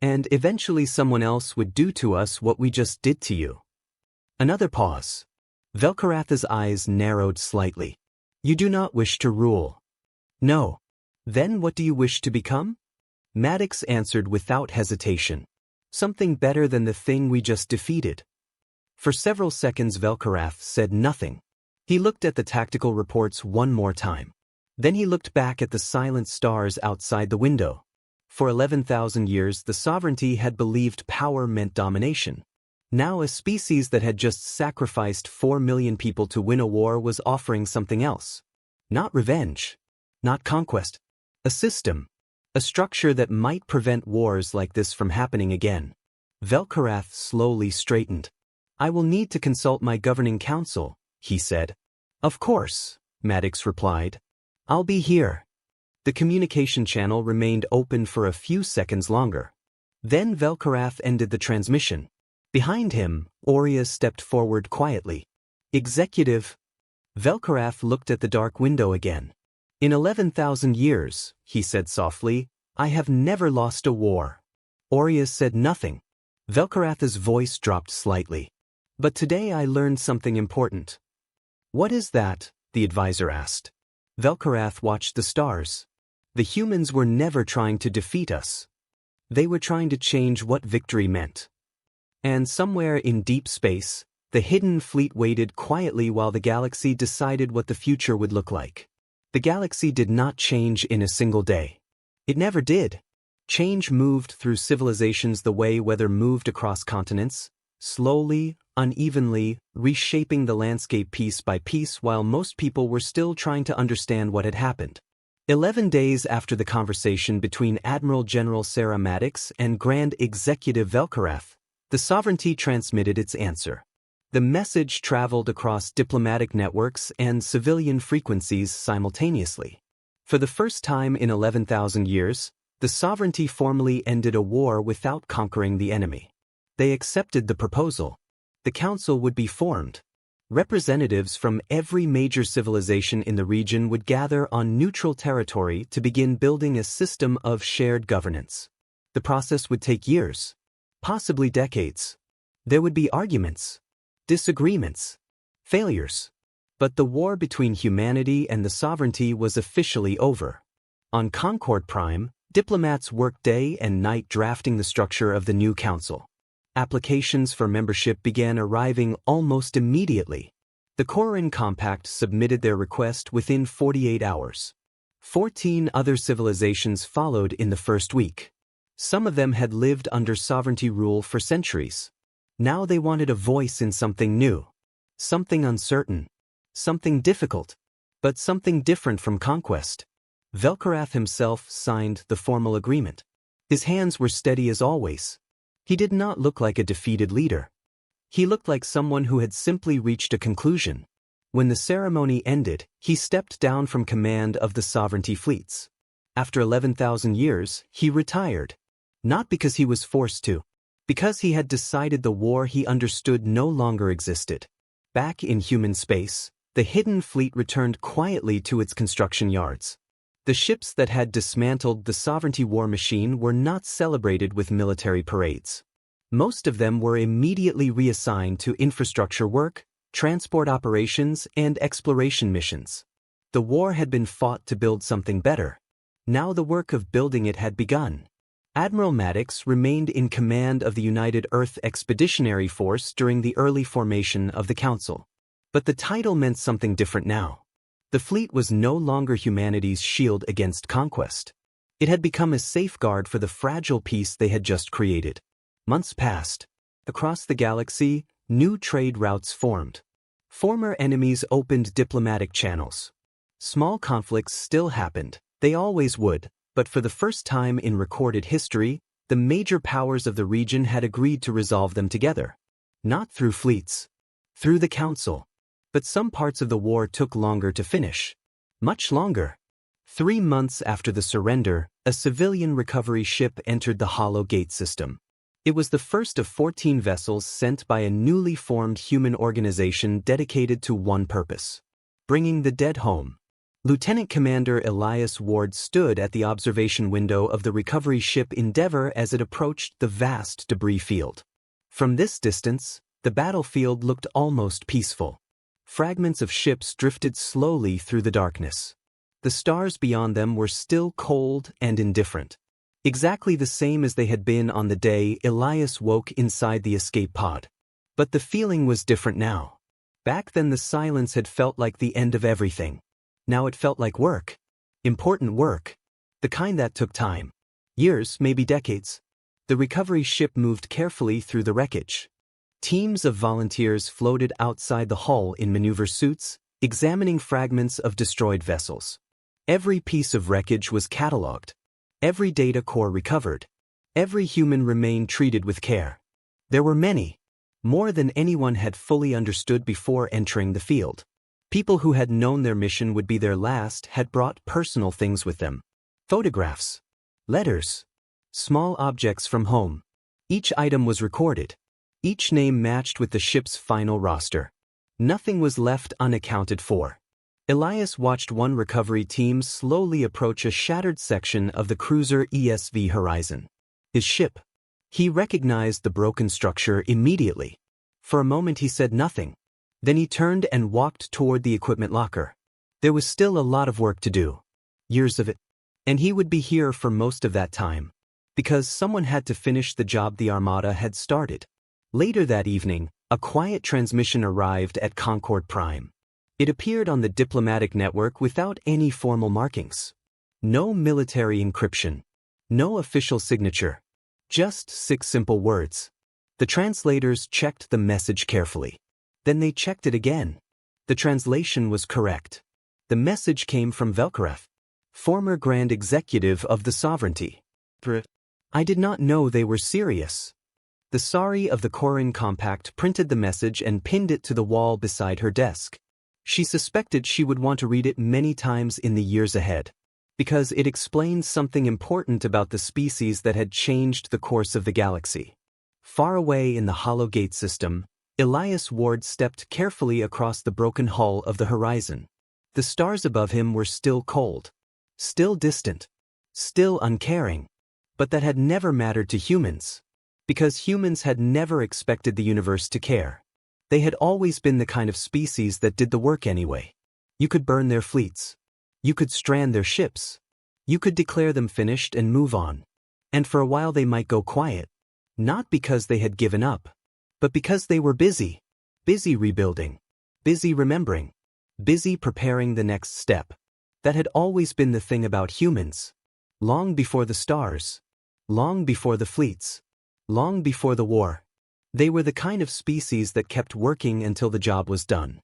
Speaker 1: And eventually someone else would do to us what we just did to you. Another pause. Velkarath's eyes narrowed slightly. You do not wish to rule. No. Then what do you wish to become? Maddox answered without hesitation. Something better than the thing we just defeated. For several seconds Velkarath said nothing. He looked at the tactical reports one more time. Then he looked back at the silent stars outside the window. For 11,000 years the sovereignty had believed power meant domination. Now a species that had just sacrificed 4 million people to win a war was offering something else. Not revenge. Not conquest. A system. A structure that might prevent wars like this from happening again. Velkarath slowly straightened. I will need to consult my governing council, he said. Of course, Maddox replied. I'll be here. The communication channel remained open for a few seconds longer. Then Velkarath ended the transmission. Behind him, Audacious stepped forward quietly. Executive. Velkarath looked at the dark window again. In 11,000 years, he said softly, I have never lost a war. Audacious said nothing. Velkarath's voice dropped slightly. But today I learned something important. What is that? The advisor asked. Velkarath watched the stars. The humans were never trying to defeat us. They were trying to change what victory meant. And somewhere in deep space, the hidden fleet waited quietly while the galaxy decided what the future would look like. The galaxy did not change in a single day. It never did. Change moved through civilizations the way weather moved across continents, slowly, unevenly, reshaping the landscape piece by piece while most people were still trying to understand what had happened. 11 days after the conversation between Admiral General Sarah Maddox and Grand Executive Velkarath, the sovereignty transmitted its answer. The message traveled across diplomatic networks and civilian frequencies simultaneously. For the first time in 11,000 years, the sovereignty formally ended a war without conquering the enemy. They accepted the proposal. The council would be formed. Representatives from every major civilization in the region would gather on neutral territory to begin building a system of shared governance. The process would take years, possibly decades. There would be arguments, disagreements, failures. But the war between humanity and the sovereignty was officially over. On Concord Prime, diplomats worked day and night drafting the structure of the new council. Applications for membership began arriving almost immediately. The Corin Compact submitted their request within 48 hours. 14 other civilizations followed in the first week. Some of them had lived under sovereignty rule for centuries. Now they wanted a voice in something new, something uncertain, something difficult, but something different from conquest. Velkarath himself signed the formal agreement. His hands were steady as always. He did not look like a defeated leader. He looked like someone who had simply reached a conclusion. When the ceremony ended, he stepped down from command of the sovereignty fleets. After 11,000 years, he retired. Not because he was forced to, because he had decided the war he understood no longer existed. Back in human space, the hidden fleet returned quietly to its construction yards. The ships that had dismantled the sovereignty war machine were not celebrated with military parades. Most of them were immediately reassigned to infrastructure work, transport operations, and exploration missions. The war had been fought to build something better. Now the work of building it had begun. Admiral Maddox remained in command of the United Earth Expeditionary Force during the early formation of the Council. But the title meant something different now. The fleet was no longer humanity's shield against conquest. It had become a safeguard for the fragile peace they had just created. Months passed. Across the galaxy, New trade routes formed. Former enemies opened diplomatic channels. Small conflicts still happened, they always would, but for the first time in recorded history, the major powers of the region had agreed to resolve them together. Not through fleets. Through the council. But some parts of the war took longer to finish. Much longer. 3 months after the surrender, a civilian recovery ship entered the Hollow Gate system. It was the first of 14 vessels sent by a newly formed human organization dedicated to one purpose: bringing the dead home. Lieutenant Commander Elias Ward stood at the observation window of the recovery ship Endeavour as it approached the vast debris field. From this distance, the battlefield looked almost peaceful. Fragments of ships drifted slowly through the darkness. The stars beyond them were still cold and indifferent. Exactly the same as they had been on the day Elias woke inside the escape pod. But the feeling was different now. Back then the silence had felt like the end of everything. Now it felt like work. Important work. The kind that took time. Years, maybe decades. The recovery ship moved carefully through the wreckage. Teams of volunteers floated outside the hull in maneuver suits, examining fragments of destroyed vessels. Every piece of wreckage was catalogued. Every data core recovered. Every human remained treated with care. There were many. More than anyone had fully understood before entering the field. People who had known their mission would be their last had brought personal things with them. Photographs. Letters. Small objects from home. Each item was recorded. Each name matched with the ship's final roster. Nothing was left unaccounted for. Elias watched one recovery team slowly approach a shattered section of the cruiser ESV Horizon. His ship. He recognized the broken structure immediately. For a moment he said nothing. Then he turned and walked toward the equipment locker. There was still a lot of work to do. Years of it. And he would be here for most of that time. Because someone had to finish the job the Armada had started. Later that evening, a quiet transmission arrived at Concord Prime. It appeared on the diplomatic network without any formal markings. No military encryption. No official signature. Just 6 simple words. The translators checked the message carefully. Then they checked it again. The translation was correct. The message came from Velkarev, former Grand Executive of the Sovereignty. I did not know they were serious. The Sari of the Korin Compact printed the message and pinned it to the wall beside her desk. She suspected she would want to read it many times in the years ahead, because it explained something important about the species that had changed the course of the galaxy. Far away in the Hollow Gate system, Elias Ward stepped carefully across the broken hull of the Horizon. The stars above him were still cold, still distant, still uncaring, but that had never mattered to humans, because humans had never expected the universe to care. They had always been the kind of species that did the work anyway. You could burn their fleets. You could strand their ships. You could declare them finished and move on. And for a while they might go quiet. Not because they had given up, but because they were busy. Busy rebuilding. Busy remembering. Busy preparing the next step. That had always been the thing about humans. Long before the stars. Long before the fleets. Long before the war. They were the kind of species that kept working until the job was done.